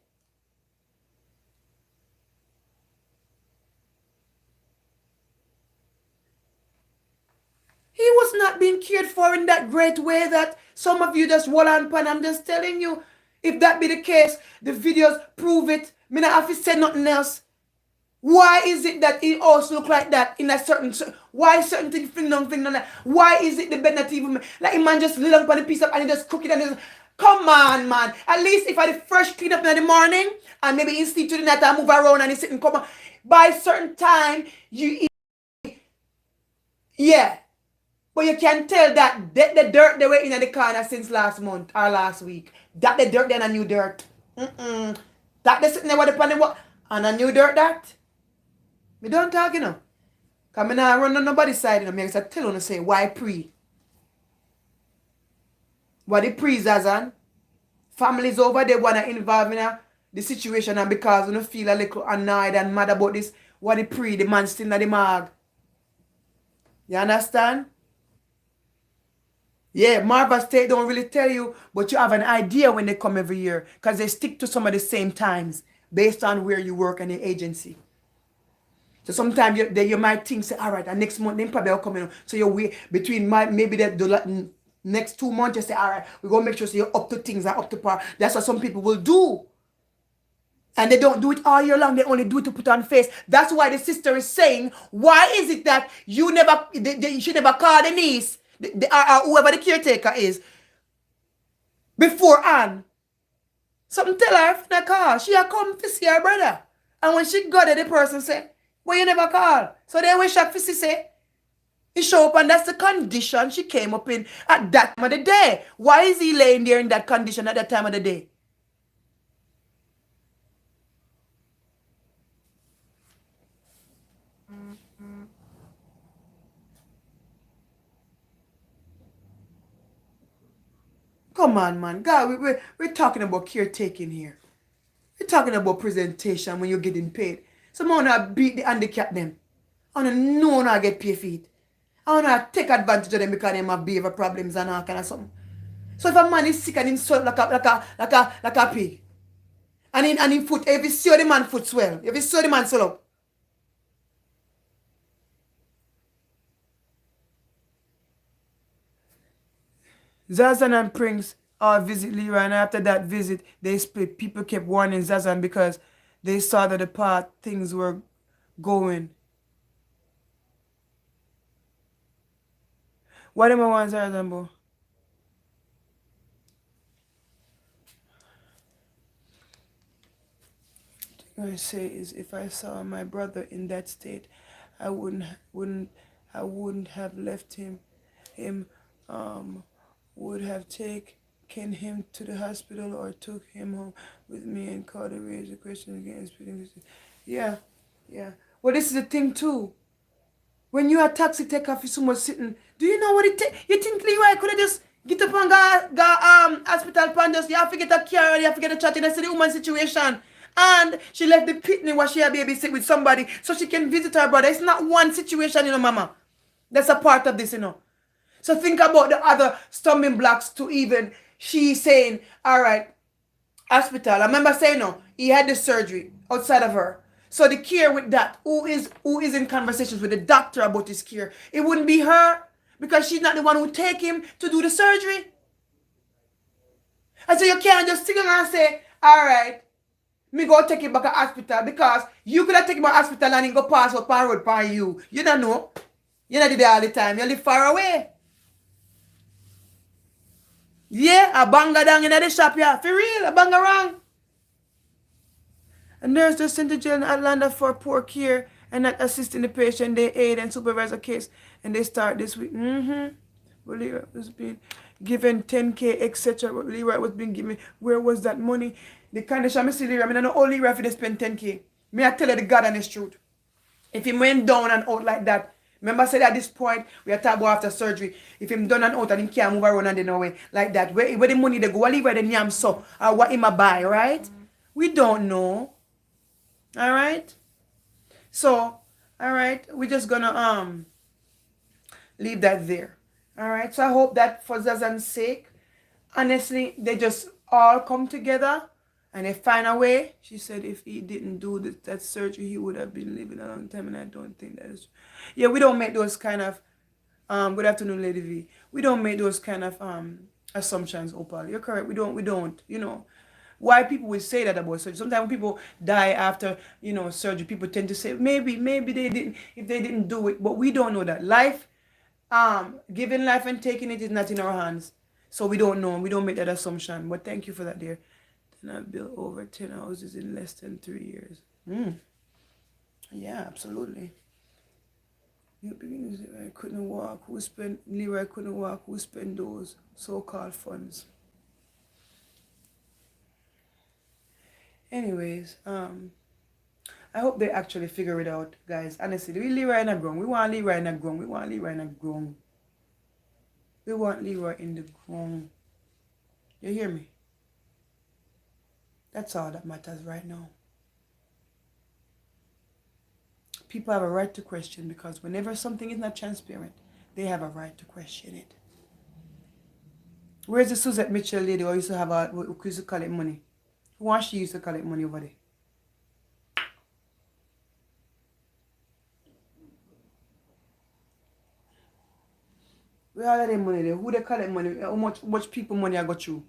Speaker 1: He was not being cared for in that great way that some of you just roll on pan. I'm just telling you, if that be the case, the videos prove it. Me not have to say nothing else. Why is it that it also look like that in a certain, why certain thing fling down that? Why is it the bed not even, like a man just lay down on a piece of and he just cook it and just, come on, man. At least if I the fresh clean up in the morning and maybe he sleep to the night and move around and he sit and come on. By a certain time, you eat. Yeah. But you can tell that the dirt they were in the corner since last month or last week. That the dirt then a new dirt. That they sitting there with the pan what and a new dirt that. Me don't talk, you know. Because I not run on nobody's side, you know. Me just tell you say why pre. What the pre Zazan? Families over there wanna involve in the situation and because you feel a little annoyed and mad about this, what the pre, the man still in the mag. You understand? Yeah, Marva State don't really tell you, but you have an idea when they come every year because they stick to some of the same times based on where you work and the agency. So sometimes you might think, say, all right, and next month, they probably will come in. So you wait between maybe the next 2 months, you say, all right, we're going to make sure so you're up to things and up to par. That's what some people will do. And they don't do it all year long. They only do it to put on face. That's why the sister is saying, why is it that you should never call the niece, whoever the caretaker is, beforehand? Something tell her if not call. She a come to see her brother. And when she got there, the person say, well, you never call. So then when she say, he show up and that's the condition she came up in at that time of the day. Why is he laying there in that condition at that time of the day? Come on, man. God, we're talking about caretaking here. We're talking about presentation when you're getting paid. Some want to beat the handicap them. I want to know how to get paid for it. I want to take advantage of them because they have behavior problems and all kind of something. So if a man is sick and him swell like a pig, and in foot, if you see the man foot swell, if you see the man swell up, Zazan and Prince visit Leroy, and after that visit, they split. People kept warning Zazan because they saw that the path things were going. What am I want Zazan, boy? What I say is, if I saw my brother in that state, I wouldn't have left him. Would have taken him to the hospital or took him home with me and called to raise the question against speeding. Yeah. Well, this is the thing too. When you are taxi take off, someone sitting. Do you know what it takes? You think Leroy could have just get up and go hospital pan just you have to get a car, you have to get a chat in the woman situation. And she left the pitney while she had babysit with somebody so she can visit her brother. It's not one situation, mama. That's a part of this, So think about the other stumbling blocks to even she saying, all right, hospital. I remember saying, no, he had the surgery outside of her. So the care with that, who is in conversations with the doctor about his care? It wouldn't be her because she's not the one who take him to do the surgery. And so you can't just sit and say, all right, me go take him back to hospital because you could have taken him to hospital and he go pass up on road by you. You don't know. You don't do that all the time. You live far away. Yeah, a banger down in the shop, yeah. For real, a banger wrong. A nurse just sent to jail in Atlanta for poor care and not assisting the patient. They aid and supervise a case and they start this week. Well, Leroy was being given 10K, etc. Leroy was being given. Where was that money? The condition I see Leroy, I don't know all Leroy if they spend 10K. Me I tell you the God honest truth. If he went down and out like that, Remember I said at this point, we are talking about after surgery, if him done and out and him can't move around and then away like that, where the money they go, what leave where the yam so, or what him a buy, right? We don't know. All right? So, all right, we're just gonna leave that there. All right, so I hope that for Zazan's sake, honestly, they just all come together and they find a way. She said if he didn't do that surgery, he would have been living a long time, and I don't think that is. Yeah, we don't make those kind of good afternoon, Lady V. We don't make those kind of assumptions, Opal. You're correct. We don't, you know. Why people will say that about surgery. Sometimes when people die after, you know, surgery, people tend to say maybe they didn't, if they didn't do it, but we don't know that. Life, giving life and taking it is not in our hands. So we don't know. We don't make that assumption. But thank you for that, dear. Then I built over 10 houses in less than 3 years. Yeah, absolutely. I couldn't walk. Who spent Leroy couldn't walk. Who spent those so-called funds? Anyways, I hope they actually figure it out, guys. Honestly, we Leroy in a ground. We want Leroy in a ground. We want Leroy in a ground. We want Leroy in the ground. You hear me? That's all that matters right now. People have a right to question, because whenever something is not transparent, they have a right to question it. Where's the Suzette Mitchell lady who used to have who used to collect money? Why she used to collect money over there? Where all of them money there? Who they collect money? How much people money I got through?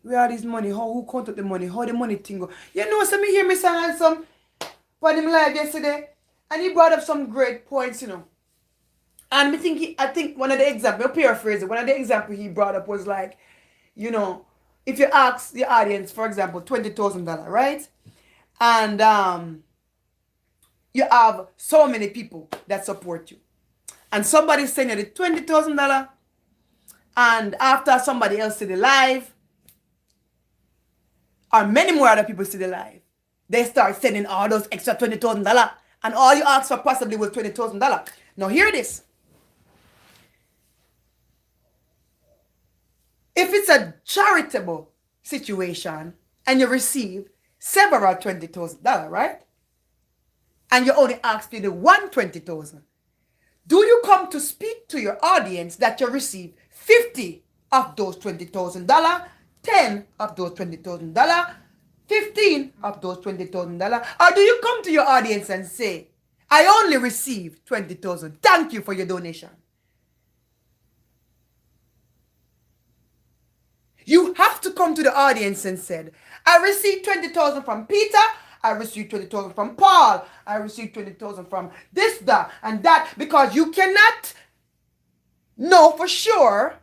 Speaker 1: Where are this money? Who counted the money? How the money thing go? You know, so me hear me saying some on him live yesterday, and he brought up some great points, you know. And I think one of the examples, I'll paraphrase it, one of the examples he brought up was like, you know, if you ask the audience, for example, $20,000, right? And you have so many people that support you. And somebody send you the $20,000, and after somebody else see the live, or many more other people see the live, they start sending all those extra $20,000, and all you asked for possibly was $20,000. Now hear this. If it's a charitable situation and you receive several $20,000, right? And you only ask for the one $20,000, do you come to speak to your audience that you receive 50 of those $20,000, 10 of those $20,000, 15 of those $20,000, or do you come to your audience and say, I only received 20,000. Thank you for your donation. You have to come to the audience and said, I received 20,000 from Peter, I received 20,000 from Paul, I received 20,000 from this, that, and that, because you cannot know for sure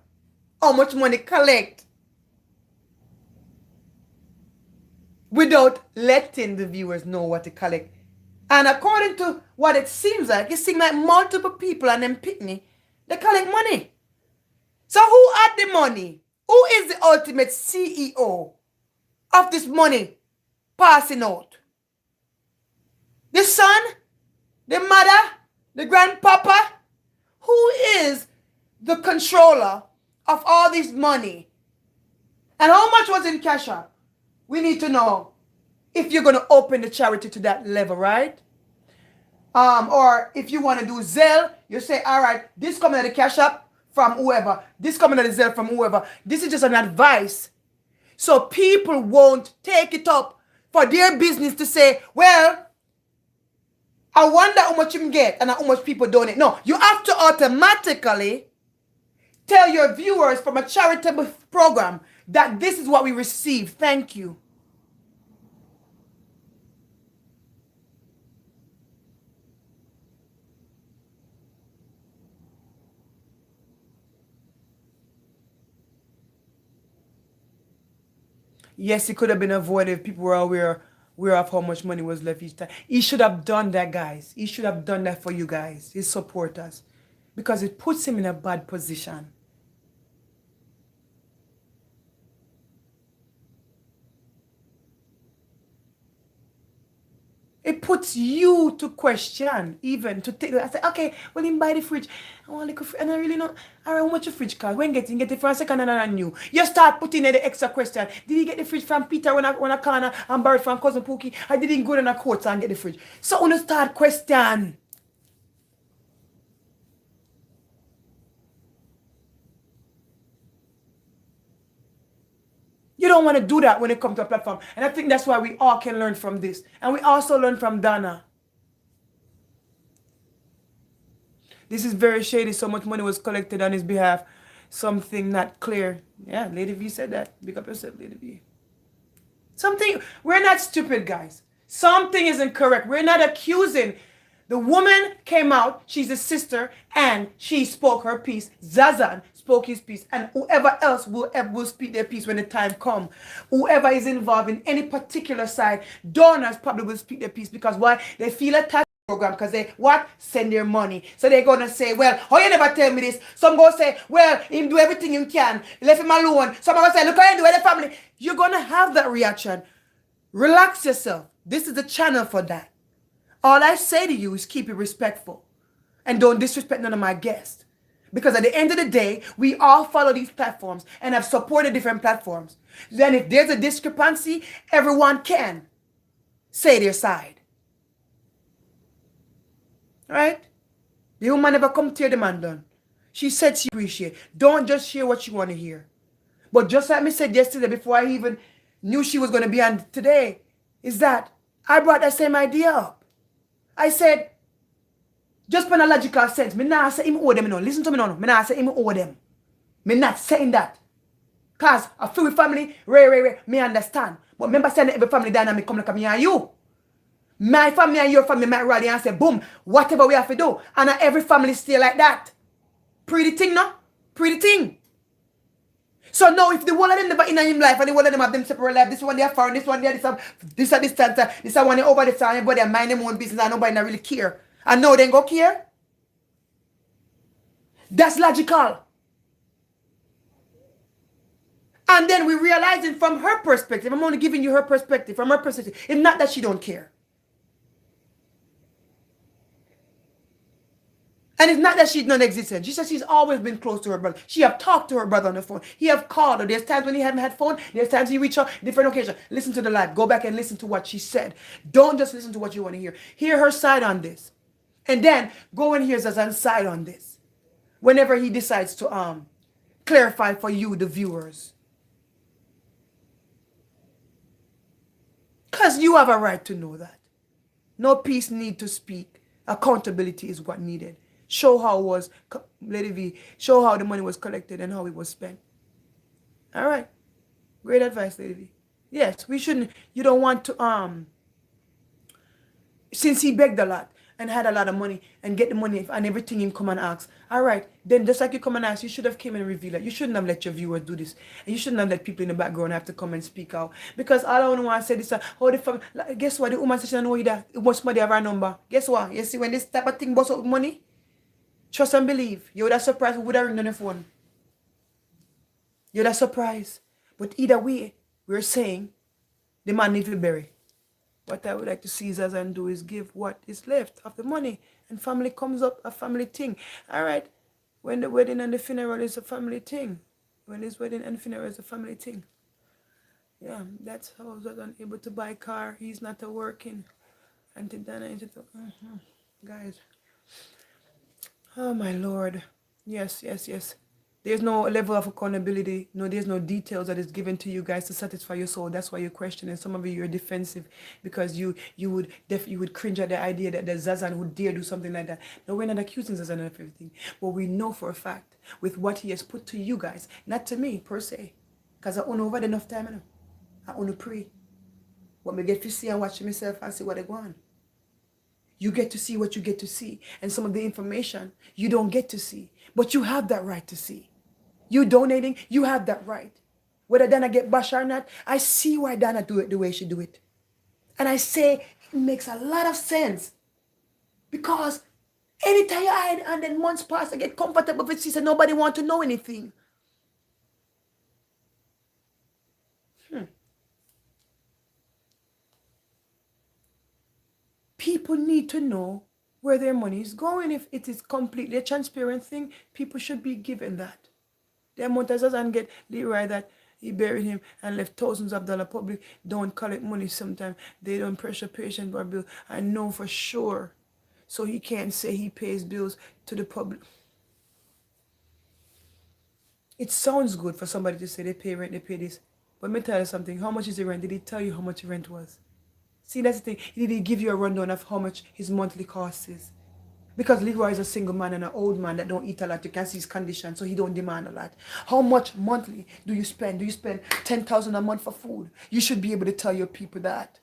Speaker 1: how much money collect without letting the viewers know what to collect. And according to what it seems like multiple people and them pitney, they collect money. So who had the money? Who is the ultimate CEO of this money passing out? The son? The mother? The grandpapa? Who is the controller of all this money? And how much was in Cash App? We need to know if you're going to open the charity to that level, right? Or if you want to do Zelle, you say, all right, this coming out of the Cash App from whoever. This coming out of the Zelle from whoever. This is just an advice. So people won't take it up for their business to say, well, I wonder how much you can get and how much people donate. No, you have to automatically tell your viewers from a charitable program that this is what we receive. Thank you. Yes, it could have been avoided if people were aware of how much money was left each time. He should have done that, guys. He should have done that for you guys, his supporters. Because it puts him in a bad position. It puts you to question, even to take. I say, okay, well, him buy the fridge. I want like and I really know. I don't want your fridge cost. When get it from second and new. You start putting in the extra question. Did he get the fridge from Peter when I corner and borrowed from cousin Pookie? I didn't go in a court and get the fridge. So when you start question. You don't want to do that when it comes to a platform. And I think that's why we all can learn from this. And we also learn from Donna. This is very shady. So much money was collected on his behalf. Something not clear. Yeah, Lady V said that. Big up yourself, Lady V. Something, we're not stupid, guys. Something isn't correct. We're not accusing. The woman came out, she's a sister, and she spoke her piece. Zazan spoke his piece, and whoever else will speak their piece when the time comes. Whoever is involved in any particular side, donors probably will speak their piece because why? They feel attached program because they what send their money, so they're gonna say, well, oh, you never tell me this. Some go say, well, him do everything he can, left him alone. Some gonna say, look how he do with the family. You're gonna have that reaction. Relax yourself. This is the channel for that. All I say to you is keep it respectful and don't disrespect none of my guests, because at the end of the day, we all follow these platforms and have supported different platforms. Then if there's a discrepancy, everyone can say their side. Right? The woman never come tear the man down. She said she appreciate. Don't just hear what you want to hear. But just like me said yesterday before I even knew she was going to be on today, is that I brought that same idea up. I said, just from a logical sense, me not say him owe them, no. Listen to me now. Me not say him owe them. Me not saying that. Because a few family, me understand. But remember saying every family dynamic come like me and you. My family and your family might rally and say, boom, whatever we have to do. And every family stay like that. Pretty thing, no? Pretty thing. So now if the one of them never in him life and the one of them have them separate life, this one they are foreign, this one they are this distance, this one they over this time, everybody mind their own business and nobody not really care. And now they go care. That's logical. And then we realizing from her perspective, I'm only giving you her perspective, from her perspective, it's not that she don't care. And it's not that she's non-existent. She says she's always been close to her brother. She have talked to her brother on the phone. He have called her. There's times when he hadn't had phone. There's times he reached her. Different occasions. Listen to the live. Go back and listen to what she said. Don't just listen to what you want to hear. Hear her side on this. And then go and hear Zazan's side on this. Whenever he decides to clarify for you, the viewers. Because you have a right to know that. No peace need to speak. Accountability is what needed. Show how it was, Lady V, show how the money was collected and how it was spent. All right. Great advice, Lady V. Yes, we shouldn't, you don't want to, since he begged a lot and had a lot of money and get the money and everything him come and ask. All right, then just like you come and ask, you should have came and revealed it. You shouldn't have let your viewers do this. And you shouldn't have let people in the background have to come and speak out. Because all I want to say is, how the family, guess what, the woman says she don't know that. It must have our number. Guess what? You see when this type of thing bust out money, trust and believe. You would have surprised who would have ringed on the phone. You would have surprised. But either way, we're saying the man needs to be buried. What I would like to see Zazan do is give what is left of the money. And family comes up, a family thing. All right. When the wedding and the funeral is a family thing. When his wedding and funeral is a family thing. Yeah, that's how Zazan able to buy a car. He's not a working. Auntie Dana, guys. Oh, my Lord. Yes, yes, yes. There's no level of accountability. No, there's no details that is given to you guys to satisfy your soul. That's why you're questioning. Some of you are defensive because you would cringe at the idea that the Zazan would dare do something like that. No, we're not accusing Zazan of everything. But we know for a fact with what he has put to you guys, not to me per se, because I own over enough time now. I own to pray. What me get to see and watch myself and see what I go on. You get to see what you get to see. And some of the information you don't get to see. But you have that right to see. You donating, you have that right. Whether Dana get bash or not, I see why Dana do it the way she do it. And I say it makes a lot of sense. Because anytime you hide and then months pass, I get comfortable with she said nobody want to know anything. people need to know where their money is going. If it is completely a transparent thing, people should be given that. The amount of and get Leroy that he buried him and left thousands of dollars. Public don't collect money sometimes. They don't pressure patient for bill. I know for sure. So he can't say he pays bills to the public. It sounds good for somebody to say they pay rent, they pay this. But let me tell you something. How much is the rent? Did he tell you how much the rent was? See, that's the thing. Did he give you a rundown of how much his monthly cost is? Because Leroy is a single man and an old man that don't eat a lot. You can see his condition, so he don't demand a lot. How much monthly do you spend? Do you spend $10,000 a month for food? You should be able to tell your people that.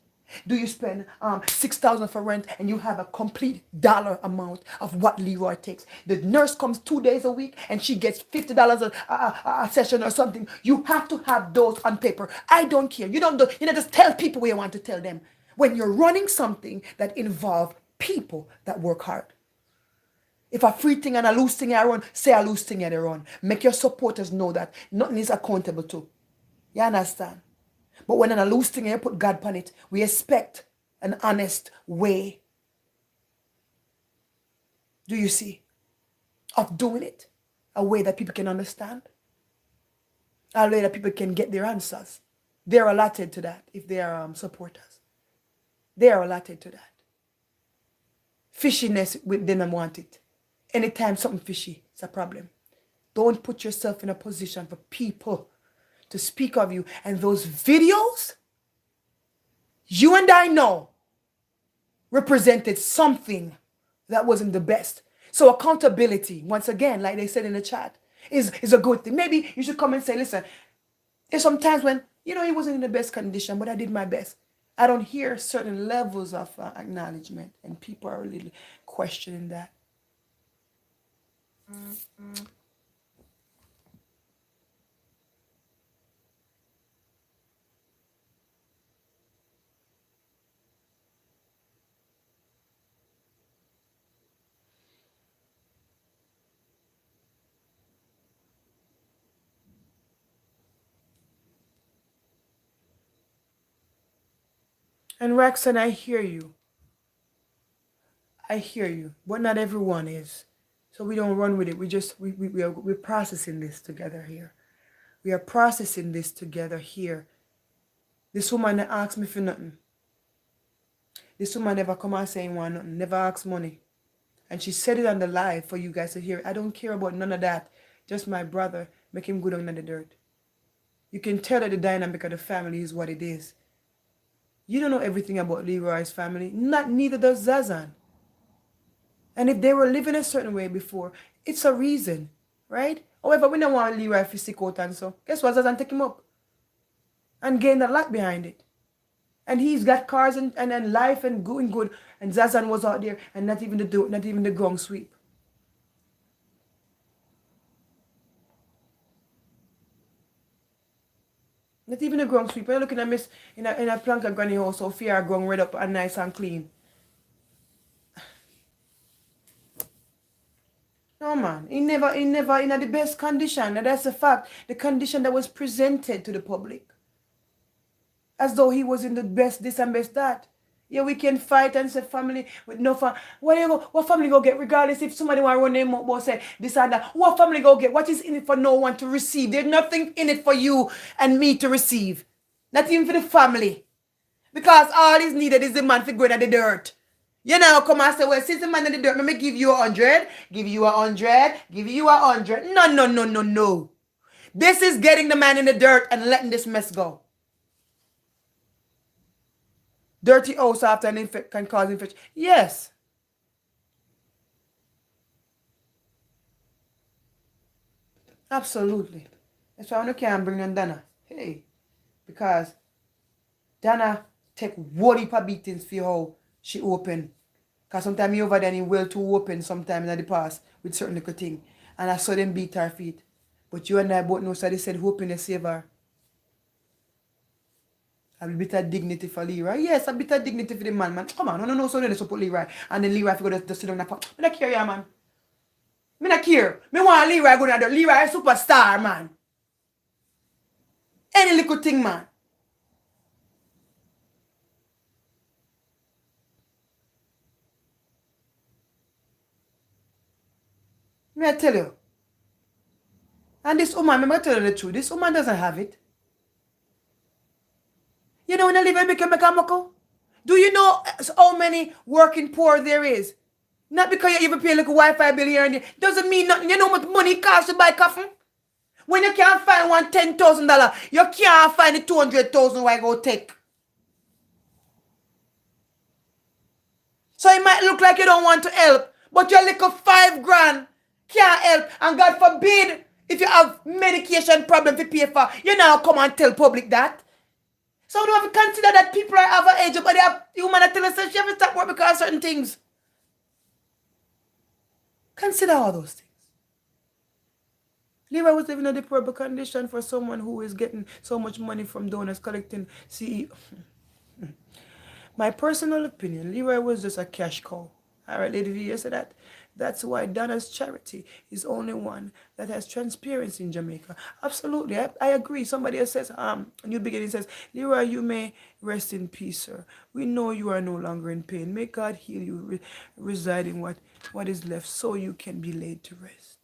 Speaker 1: Do you spend $6,000 for rent and you have a complete dollar amount of what Leroy takes? The nurse comes 2 days a week and she gets $50 a session or something. You have to have those on paper. I don't care. You don't just tell people what you want to tell them. When you're running something that involves people that work hard. If a free thing and a loose thing I run, say a loose thing I run. Make your supporters know that nothing is accountable to. You understand? But when a loose thing you put God upon it, we expect an honest way. Do you see? Of doing it. A way that people can understand. A way that people can get their answers. They're allotted to that if they are supporters. They are allotted to that. Fishiness with them and want it. Anytime something fishy, it's a problem. Don't put yourself in a position for people to speak of you. And those videos, you and I know, represented something that wasn't the best. So accountability, once again, like they said in the chat, is a good thing. Maybe you should come and say, listen, there's some times when, he wasn't in the best condition, but I did my best. I don't hear certain levels of acknowledgement, and people are really questioning that. And Roxanne, I hear you. I hear you, but not everyone is. So we don't run with it. We're processing this together here. We are processing this together here. This woman asked me for nothing. This woman never come out saying want nothing, never asked money. And she said it on the live for you guys to hear. I don't care about none of that. Just my brother, make him good under the dirt. You can tell that the dynamic of the family is what it is. You don't know everything about Leroy's family. Neither does Zazan. And if they were living a certain way before, it's a reason, right? However, we don't want Leroy to stick out and so. Guess what? Zazan take him up. And gain a lot behind it. And he's got cars and life and going good. And Zazan was out there and not even the ground sweep. Not even the ground sweep. You're looking at Miss in a plank of granny house, so fear ground red up and nice and clean. No man, he never in the best condition. And that's a fact. The condition that was presented to the public. As though he was in the best this and best that. Yeah, we can fight and say family with no fun. What family go get regardless if somebody want to run them up or say this and that? What family go get? What is in it for no one to receive? There's nothing in it for you and me to receive. Not even for the family. Because all is needed is the man for going at the dirt. You know, come and say, well, since the man in the dirt, let me give you 100, give you 100, give you 100. No. This is getting the man in the dirt and letting this mess go. Dirty house after an infection can cause infection. Yes. Absolutely. That's why I can't bring in Dana. Hey. Because Dana take what heap of beatings for how she open. Because sometimes you over there and well too open sometimes in the past with certain little thing. And I saw them beat her feet. But you and I both know so they said hoping they save her. A bit of dignity for Leroy. Yes, a bit of dignity for the man. Come on, no, so they support Leroy. And then Leroy go to sit down and pop. I don't care, yeah, man. I don't care. I want Leroy go down there. Leroy is a superstar, man. Any little thing, man. May I tell you? And this woman, I'm going to tell you the truth, this woman doesn't have it. You know when I live in Mekamako? Do you know how many working poor there is? Not because you even pay like a Wi-Fi bill here and there. Doesn't mean nothing. You know how much money it costs to buy coffin? When you can't find one $10,000, you can't find the 200,000 why go take. So it might look like you don't want to help, but your little 5 grand can't help. And God forbid, if you have medication problem to pay for, you now come and tell public that. So we have to consider that people are of age, but they have human that tell us that she have to stop work because of certain things. Consider all those things. Leroy was living in a deplorable condition for someone who is getting so much money from donors, collecting CEO. My personal opinion, Leroy was just a cash cow. All right, Lady V, you said that? That's why Donna's charity is only one that has transparency in Jamaica. Absolutely, I agree. Somebody else says, New Beginning says, Leroy, you may rest in peace, sir. We know you are no longer in pain. May God heal you, reside in what is left, so you can be laid to rest.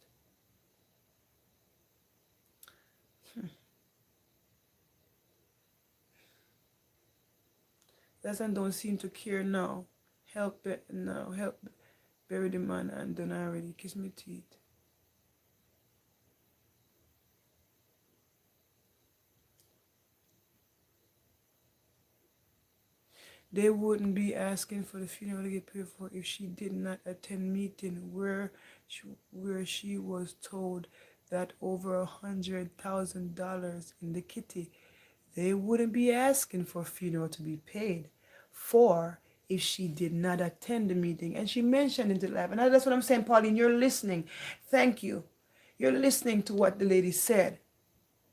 Speaker 1: Doesn't don't seem to care now. Help it now. Help bury the man and done already. Kiss me teeth. They wouldn't be asking for the funeral to get paid for if she did not attend meeting where she was told that over $100,000 in the kitty. They wouldn't be asking for a funeral to be paid for if she did not attend the meeting. And she mentioned it live. And that's what I'm saying, Pauline, you're listening. Thank you. You're listening to what the lady said.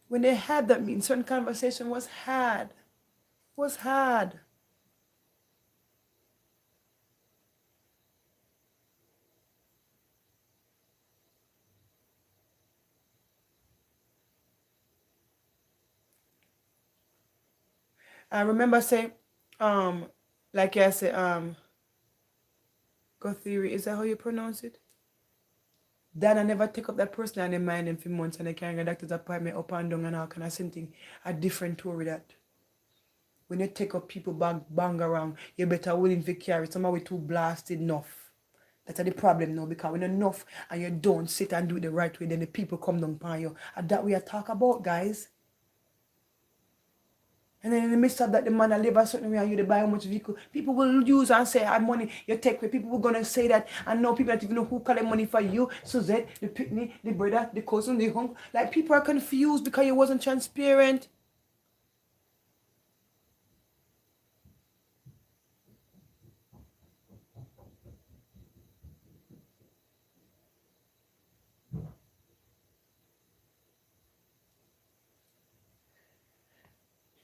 Speaker 1: When they had that meeting, certain conversation was had. I remember saying, like I said, Gothiri, is that how you pronounce it? Then I never take up that person and they mind them for months and they can't get a doctor's appointment up and down and all kind of something. A different tour with that. When you take up people bang around, you're better willing to carry. Somebody too blasted enough. That's the problem now, because when enough and you don't sit and do it the right way, then the people come down upon you. And that we are talk about, guys. And then in the midst of that, the man that live a certain way and you buy how much vehicle, people will use and say, I money, you take away. People will gonna say that, and now people don't even know who collect money for you. Suzette, the Pitney, the brother, the cousin, the home. Like, people are confused because you wasn't transparent.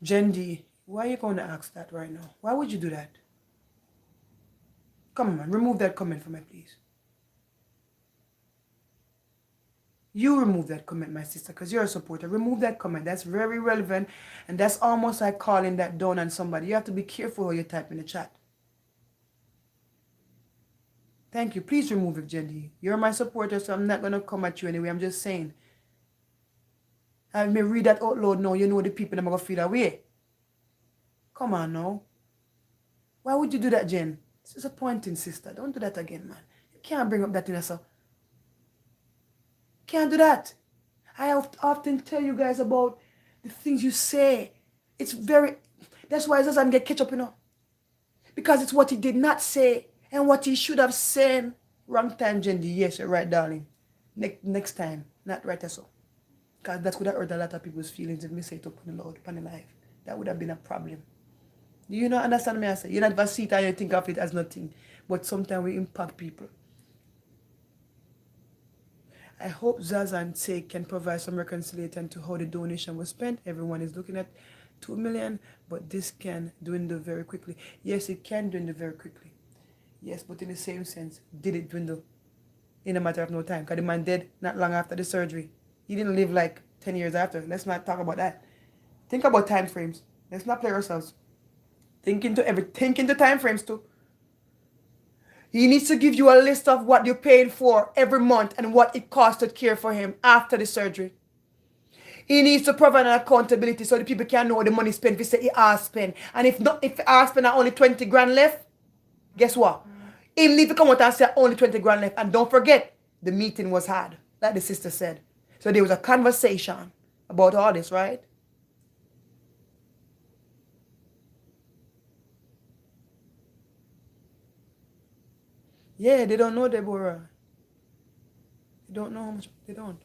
Speaker 1: Jen D, why are you going to ask that right now? Why would you do that? Come on, remove that comment from me, please. You remove that comment, my sister, because you're a supporter. Remove that comment. That's very relevant, and that's almost like calling that down on somebody. You have to be careful how you type in the chat. Thank you. Please remove it, Jen D. You're my supporter, so I'm not going to come at you anyway. I'm just saying. I may read that out loud now. You know the people that are going to feel that way. Come on now. Why would you do that, Jen? It's disappointing, sister. Don't do that again, man. You can't bring up that in yourself. Can't do that. I often tell you guys about the things you say. It's very... That's why it doesn't get catch up, you know. Because it's what he did not say and what he should have said. Wrong time, Jen D. Yes, you're right, darling. Next time, not right as so. Because that would have hurt a lot of people's feelings if me say it up on the loud, on the live. That would have been a problem. Do you not understand me? I say? You not ever see it and you think of it as nothing. But sometimes we impact people. I hope Zaza and Tay can provide some reconciliation to how the donation was spent. Everyone is looking at 2 million, but this can dwindle very quickly. Yes, it can dwindle very quickly. Yes, but in the same sense, did it dwindle in a matter of no time? Because the man dead not long after the surgery. He didn't live like 10 years after. Let's not talk about that. Think about time frames. Let's not play ourselves. Think into time frames too. He needs to give you a list of what you're paying for every month and what it costs to care for him after the surgery. He needs to provide an accountability so the people can know the money spent. If he say he has spent, and if not, if he has spent only 20 grand left, guess what? He need to come out and say only 20 grand left. And don't forget, the meeting was had, like the sister said. So there was a conversation about all this, right? Yeah, they don't know Deborah. They don't know how much. They don't.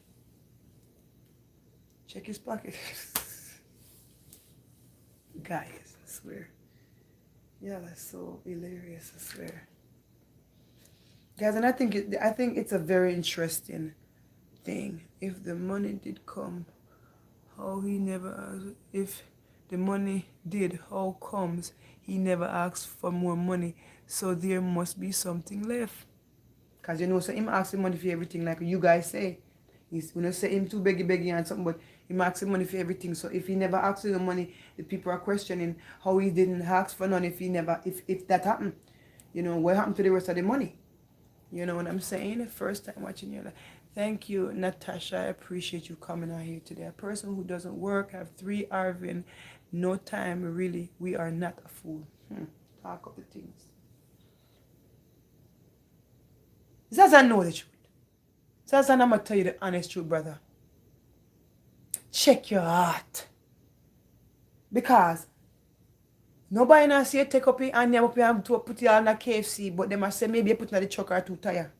Speaker 1: Check his pocket. Guys, I swear. Yeah, that's so hilarious, I swear. Guys, and I think it's a very interesting thing. If the money did come, how he never asked. If the money did, how comes he never asked for more money? So there must be something left. Because you know, so him ask the money for everything, like you guys say. He's gonna say him too beggy and something, but he asks the money for everything. So if he never asks for the money, the people are questioning how he didn't ask for none if that happened. You know, what happened to the rest of the money? You know what I'm saying? First time watching you. Thank you, Natasha. I appreciate you coming out here today. A person who doesn't work, have 3 Arvin, no time, really. We are not a fool. Talk of the things. Zaza know the truth. Zaza, I'm going to tell you the honest truth, brother. Check your heart. Because nobody now say take up your hand up and put it on a KFC, but they must say maybe you put it on the truck or 2 tire.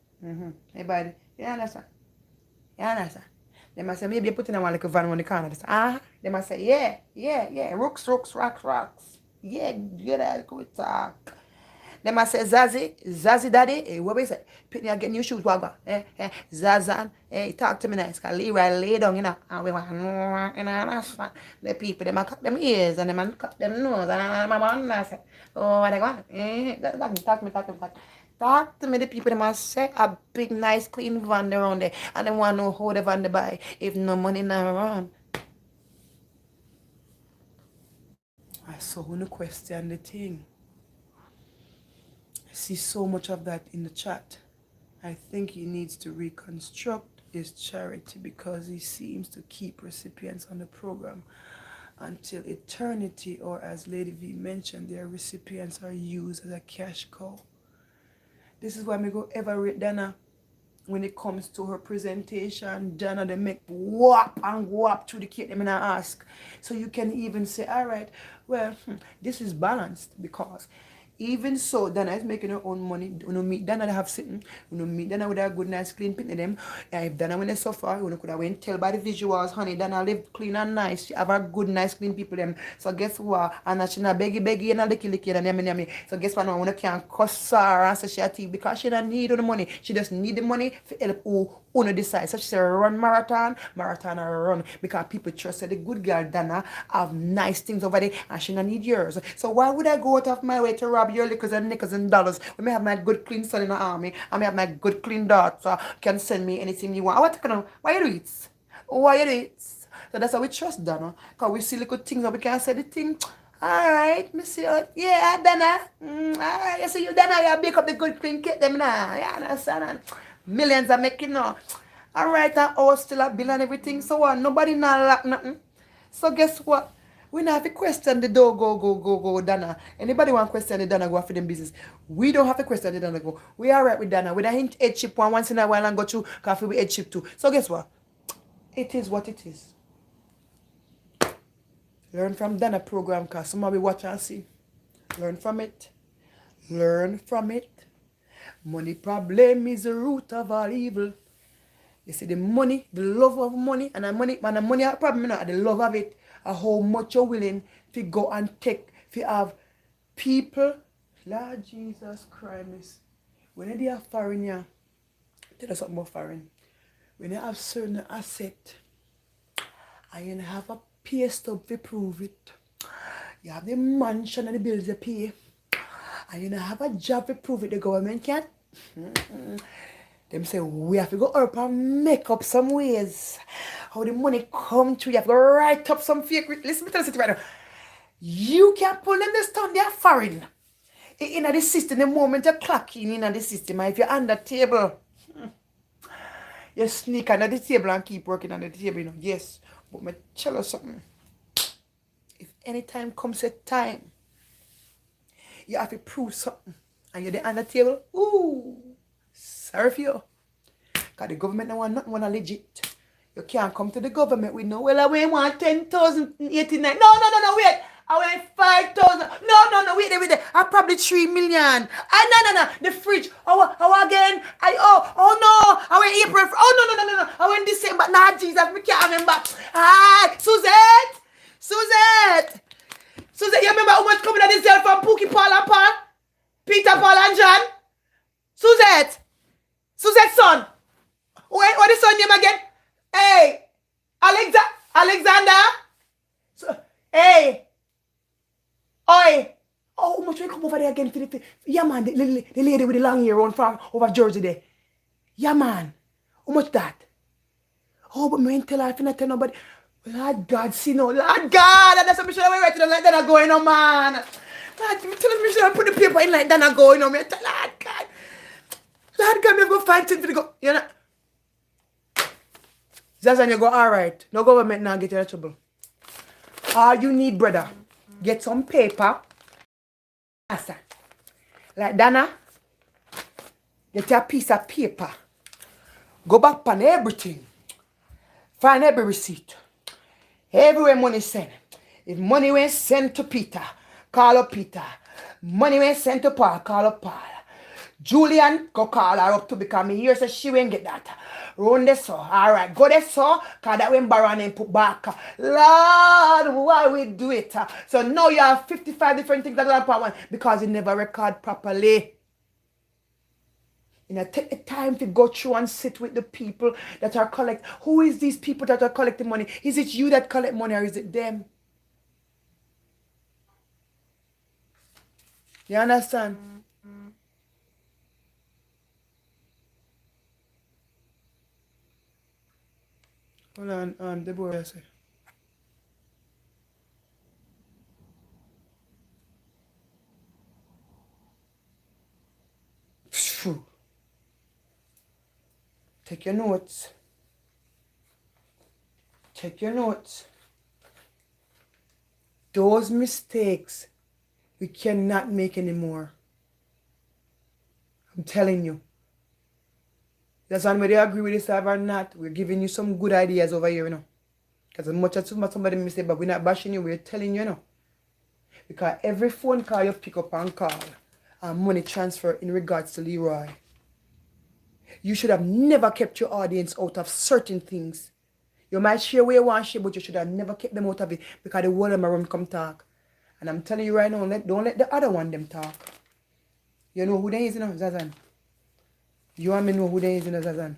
Speaker 1: Everybody, you understand? You understand? They must say maybe you put it in one like a van on the corner. They must say, yeah. Rocks. Yeah, good, good talk. They must say, Zazie daddy, what we say? Pitney, I get new shoes, wagga. Zazan, talk to me nice, because Leroy lay down, you know, and we want, understand? The people, they might cut them ears, and they might cut them nose, and I'm understand. Oh, what they want? Talk to me. Talk to me, the people, they must say a big, nice, clean van around there, and they want to know how the van they buy, if no money not around. I saw one question the thing. I see so much of that in the chat. I think he needs to reconstruct his charity because he seems to keep recipients on the program until eternity, or as Lady V mentioned, their recipients are used as a cash cow. This is why I go ever rate Dana when it comes to her presentation. Dana, they make whop to the kid them and I ask. So you can even say, all right, well, this is balanced because even so, Dana is making her own money. When you meet Dana, they have sitting. When you meet Dana with a good, nice, clean pin to them. If Dana, when they suffer, you could have went tell by the visuals, honey, Dana live clean and nice. She have a good, nice, clean people them. So guess what? And she not beggy and a licky and yummy. So guess what? Now, when you can't cuss her and say she a thief because she don't need the money. She just need the money for help who decide. So she say run marathon or run because people trust that the good girl Dana have nice things over there and she don't need yours. So why would I go out of my way to rob your liquors and nickels and dollars when I have my good clean son in the army and I have my good clean daughter can send me anything you want? Why you do it? Why you do it? So that's how we trust Dana. Because we see little things and we can say the thing. Alright, me see you. Yeah, Dana. Alright, you see you Dana, you bake up the good clean cake them now. You understand? Millions are making now. Alright, that house still a bill and everything. So what? Nobody not lack nothing. So guess what? We not have to question the door, go, Dana. Anybody want to question the Dana, go after them business. We don't have to question the Dana, go. We are right with Dana. We don't head chip one once in a while and go through coffee with head chip too. So guess what? It is what it is. Learn from Dana program because somebody watch and see. Learn from it. Money problem is the root of all evil. You see the money, the love of money, and the money problem, you know, the love of it, and how much you're willing to go and take, to have people. Lord Jesus Christ. When they are foreign, yeah, tell us something about foreign. When you have certain asset, and you have a pay stub to prove it, you have the mansion and the bills you pay, and you have a job to prove it, the government can't. Them say we have to go up and make up some ways. How the money come to you have to write up some fake. Listen, me tell you right now. You can't pull them this town, they are foreign. in the system, the moment you clock in the system, if you're on the table, you sneak under the table and keep working on the table, you know. Yes, but me tell you something. If any time comes a time, you have to prove something, and you're there on the table, ooh, sorry for you. Because the government don't want nothing when legit. You can't come to the government with no, well, I want 10,089. No, wait. I want 5,000. No, wait there. I probably 3 million. No. The fridge. Oh, again. Oh, no. I went April. Oh, no. I went December. Nah, Jesus, we can't remember. Hi, Suzette. You remember how much coming at this girl from Pookie, Paul and Paul? Peter, Paul and John? Suzette's son. What is son name again? Hey, Alexander. Hey, oi. Oh, how much will come over there again? Yeah, man, the lady with the long hair on from over Jersey there. Yeah, man. How much that? Oh, but me ain't tell her, if you not tell nobody. Lord God, see no. Lord God, and that's what me should have write to them like that are going on, man. Lord, me tell them me should have put the paper in like that are going on. Me tell Lord God. Lord God, me go find things for the go. You know. That's when you go, all right. No government now get you in trouble. All you need, brother, get some paper. Like Dana, get a piece of paper. Go back on everything. Find every receipt. Everywhere money sent. If money went sent to Peter, call up Peter. Money went sent to Paul, call up Paul. Julian, go call her up too because me hear say she won't get that. Run this so. Alright, go this so, because that when Baron and put back. Lord, why we do it? So now you have 55 different things that are part one because you never record properly. You know, take the time to go through and sit with the people that are collect. Who is these people that are collecting money? Is it you that collect money or is it them? You understand? Hold on, Deborah, say. Phew. Take your notes. Take your notes. Those mistakes we cannot make anymore. I'm telling you. That's why whether you agree with this or not, we're giving you some good ideas over here, you know. Because as much as somebody may say, but we're not bashing you, we're telling you, you know. Because every phone call you pick up and call, and money transfer in regards to Leroy. You should have never kept your audience out of certain things. You might share where you want to share, but you should have never kept them out of it because the whole of them around come talk. And I'm telling you right now, don't let the other one them talk. You know who they is, you know, Zazan? You and me know who they is, you know, Zazan?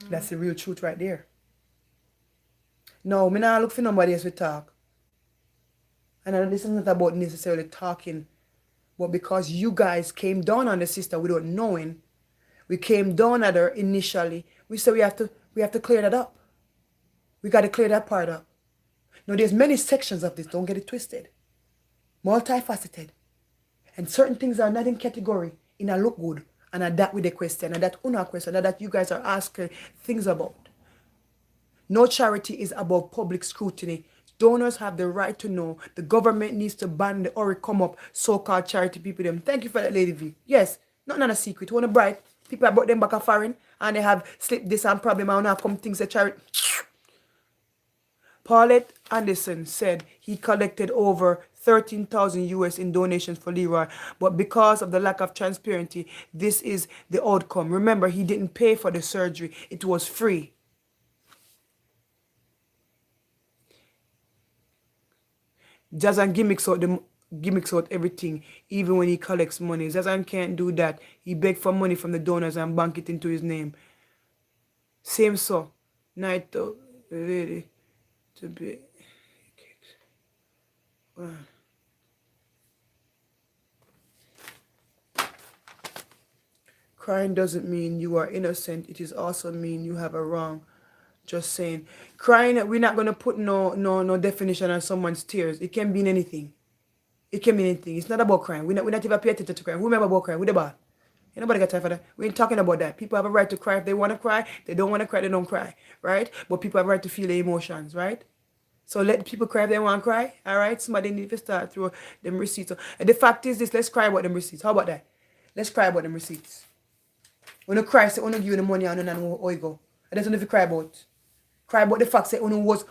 Speaker 1: That's the real truth right there. No, me not look for nobody else to talk. And this is not about necessarily talking, but because you guys came down on the sister without knowing, we came down at her initially. We said we have to clear that up. We got to clear that part up. Now there's many sections of this. Don't get it twisted. Multifaceted, and certain things are not in category in a look good, and a that with a question, and that una question, and that you guys are asking things about. No charity is above public scrutiny. Donors have the right to know. The government needs to ban the or come up so-called charity people. Them. Thank you for that, Lady V. Yes, not a secret. One bright people have brought them back a foreign, and they have slipped this and problem, and now come things that charity. Paulette Anderson said he collected over 13,000 US in donations for Leroy, but because of the lack of transparency, this is the outcome. Remember, he didn't pay for the surgery. It was free. Jazan gimmicks out everything, even when he collects money. Jazan can't do that. He begged for money from the donors and bank it into his name. Same so. Night lady to be. Crying doesn't mean you are innocent. It is also mean you have a wrong Just saying. Crying, we're not gonna put no definition on someone's tears. It can mean anything. It can mean anything. It's not about crying. We're not even paying attention to crying. Who remember about crying? Who the bad? Ain't nobody got time for that. We ain't talking about that. People have a right to cry if they want to cry. They don't want to cry, they don't cry. Right? But people have a right to feel their emotions, right? So let people cry if they want to cry. All right? Somebody need to start through them receipts. And the fact is this, let's cry about them receipts. How about that? Let's cry about them receipts. When you cry, say, when you give you the money and you know how you go. And that's what you cry about. Cry about the fact say Uno was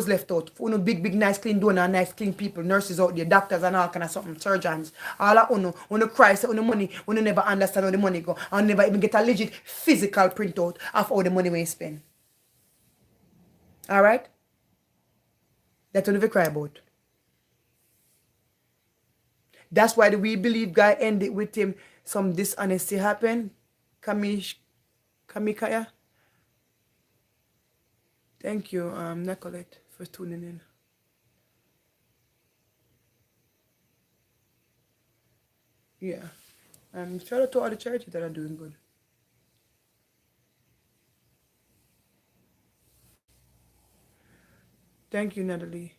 Speaker 1: left out. Uno big nice clean donor, nice clean people, nurses out there, doctors and all kind of something, surgeons. All of Uno cry say Uno money, Uno never understand how the money go and never even get a legit physical printout of how the money we spend. Alright? That's what we cry about. That's why the We Believe guy ended with him. Some dishonesty happened. Kamikaya. Thank you, Nicolette, for tuning in. Yeah. Shout out to all the churches that are doing good. Thank you, Natalie.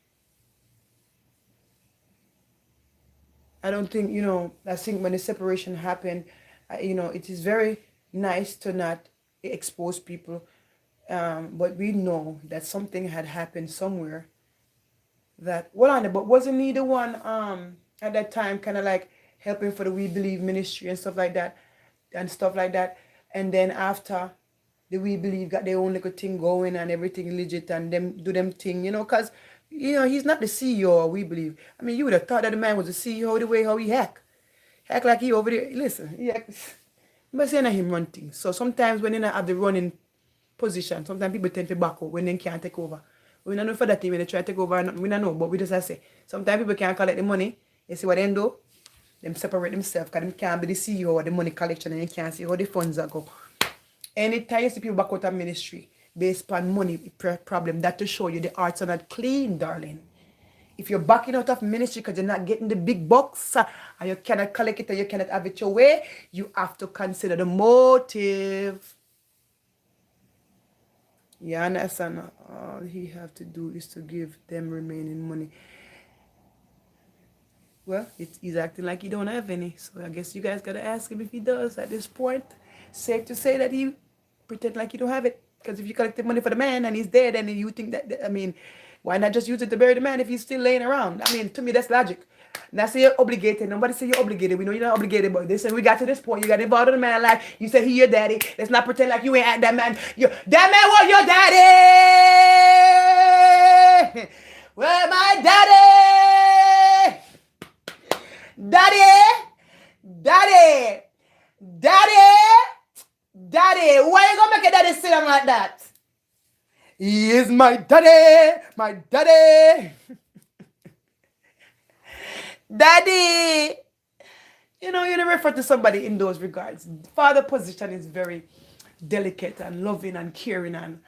Speaker 1: I don't think, I think when the separation happened, it is very nice to not expose people. But we know that something had happened somewhere that, but wasn't he the one at that time kind of like helping for the We Believe ministry and stuff like that? And then after the We Believe got their own little thing going and everything legit and them do them thing, because, he's not the CEO of We Believe. I mean, you would have thought that the man was the CEO the way how he act like he over there. Listen, I'm saying that him run things. So sometimes when you not have the running position, sometimes people tend to back out when they can't take over. We don't know for that thing when they try to take over, we don't know, but we just say, sometimes people can't collect the money. You see what they do? Them separate themselves because they can't be the CEO of the money collection and you can't see how the funds are go. Anytime you see people back out of ministry based on money problem, that to show you the hearts are not clean, darling. If you're backing out of ministry because you're not getting the big bucks and you cannot collect it and you cannot have it your way, you have to consider the motive. Yeah, understand. All he have to do is to give them remaining money. Well, he's acting like he don't have any. So I guess you guys got to ask him if he does at this point. Safe to say that he pretend like he don't have it. Because if you collect the money for the man and he's dead and you think that, why not just use it to bury the man if he's still laying around? To me, that's logic. Not say you're obligated. Nobody say you're obligated. We know you're not obligated, but they said we got to this point. You got involved in the man life. You said he your daddy. Let's not pretend like you ain't at that man. That man was your daddy. Well, my daddy. Daddy. Why you gonna make a daddy sit down like that? He is my daddy. Daddy. You refer to somebody in those regards. Father position is very delicate and loving and caring, and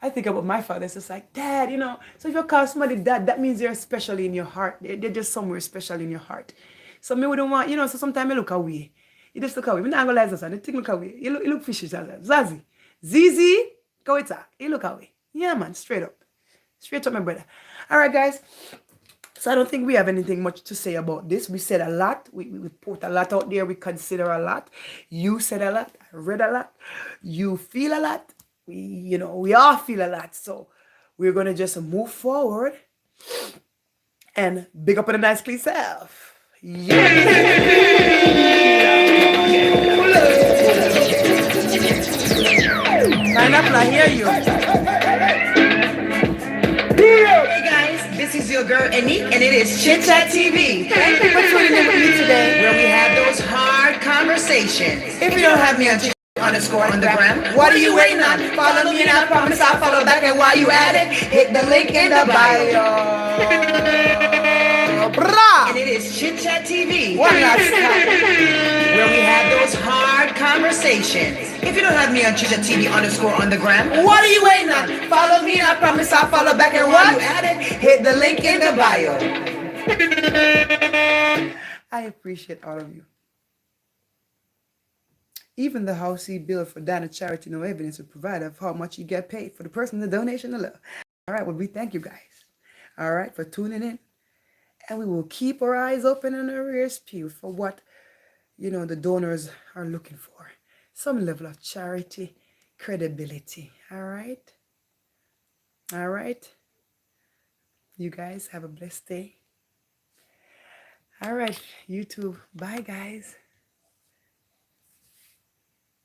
Speaker 1: I think about my father. It's just like, Dad, So if you call somebody dad, that means they're special in your heart. They're just somewhere special in your heart. So me wouldn't want, so sometimes I look away. You just look away. I'm not going to lie to you. The thing look away. You look fishy. Zazie. Zizi. Go with that. You look away. Yeah, man. Straight up. Straight up, my brother. All right, guys. So I don't think we have anything much to say about this. We said a lot. We put a lot out there. We consider a lot. You said a lot. I read a lot. You feel a lot. We all feel a lot. So we're going to just move forward and big up on a nice clean self. Yeah. Pineapple, I hear you.
Speaker 2: Hey guys, this is your girl Annie, and it is Chit Chat TV.
Speaker 1: Thank you for tuning in with me today,
Speaker 2: where we have those hard conversations. If you don't have me on _on the gram, what are you waiting on? Follow me and I promise I'll follow back. And while you at it, hit the link in the bio. And it is Chit Chat TV.
Speaker 1: One last time.
Speaker 2: Where we have those hard conversations. If you don't have me on Chit Chat TV _on the gram, what are you waiting on? Follow me and I promise I'll follow back. And while you at it, hit the link in the bio.
Speaker 1: I appreciate all of you. Even the house he built for Dana Charity, no evidence to provide of how much you get paid for the person, the donation, the love. All right, well, we thank you guys, all right, for tuning in. And we will keep our eyes open and our ears peeled for what, the donors are looking for. Some level of charity, credibility, all right? All right? You guys have a blessed day. All right, YouTube. Bye, guys.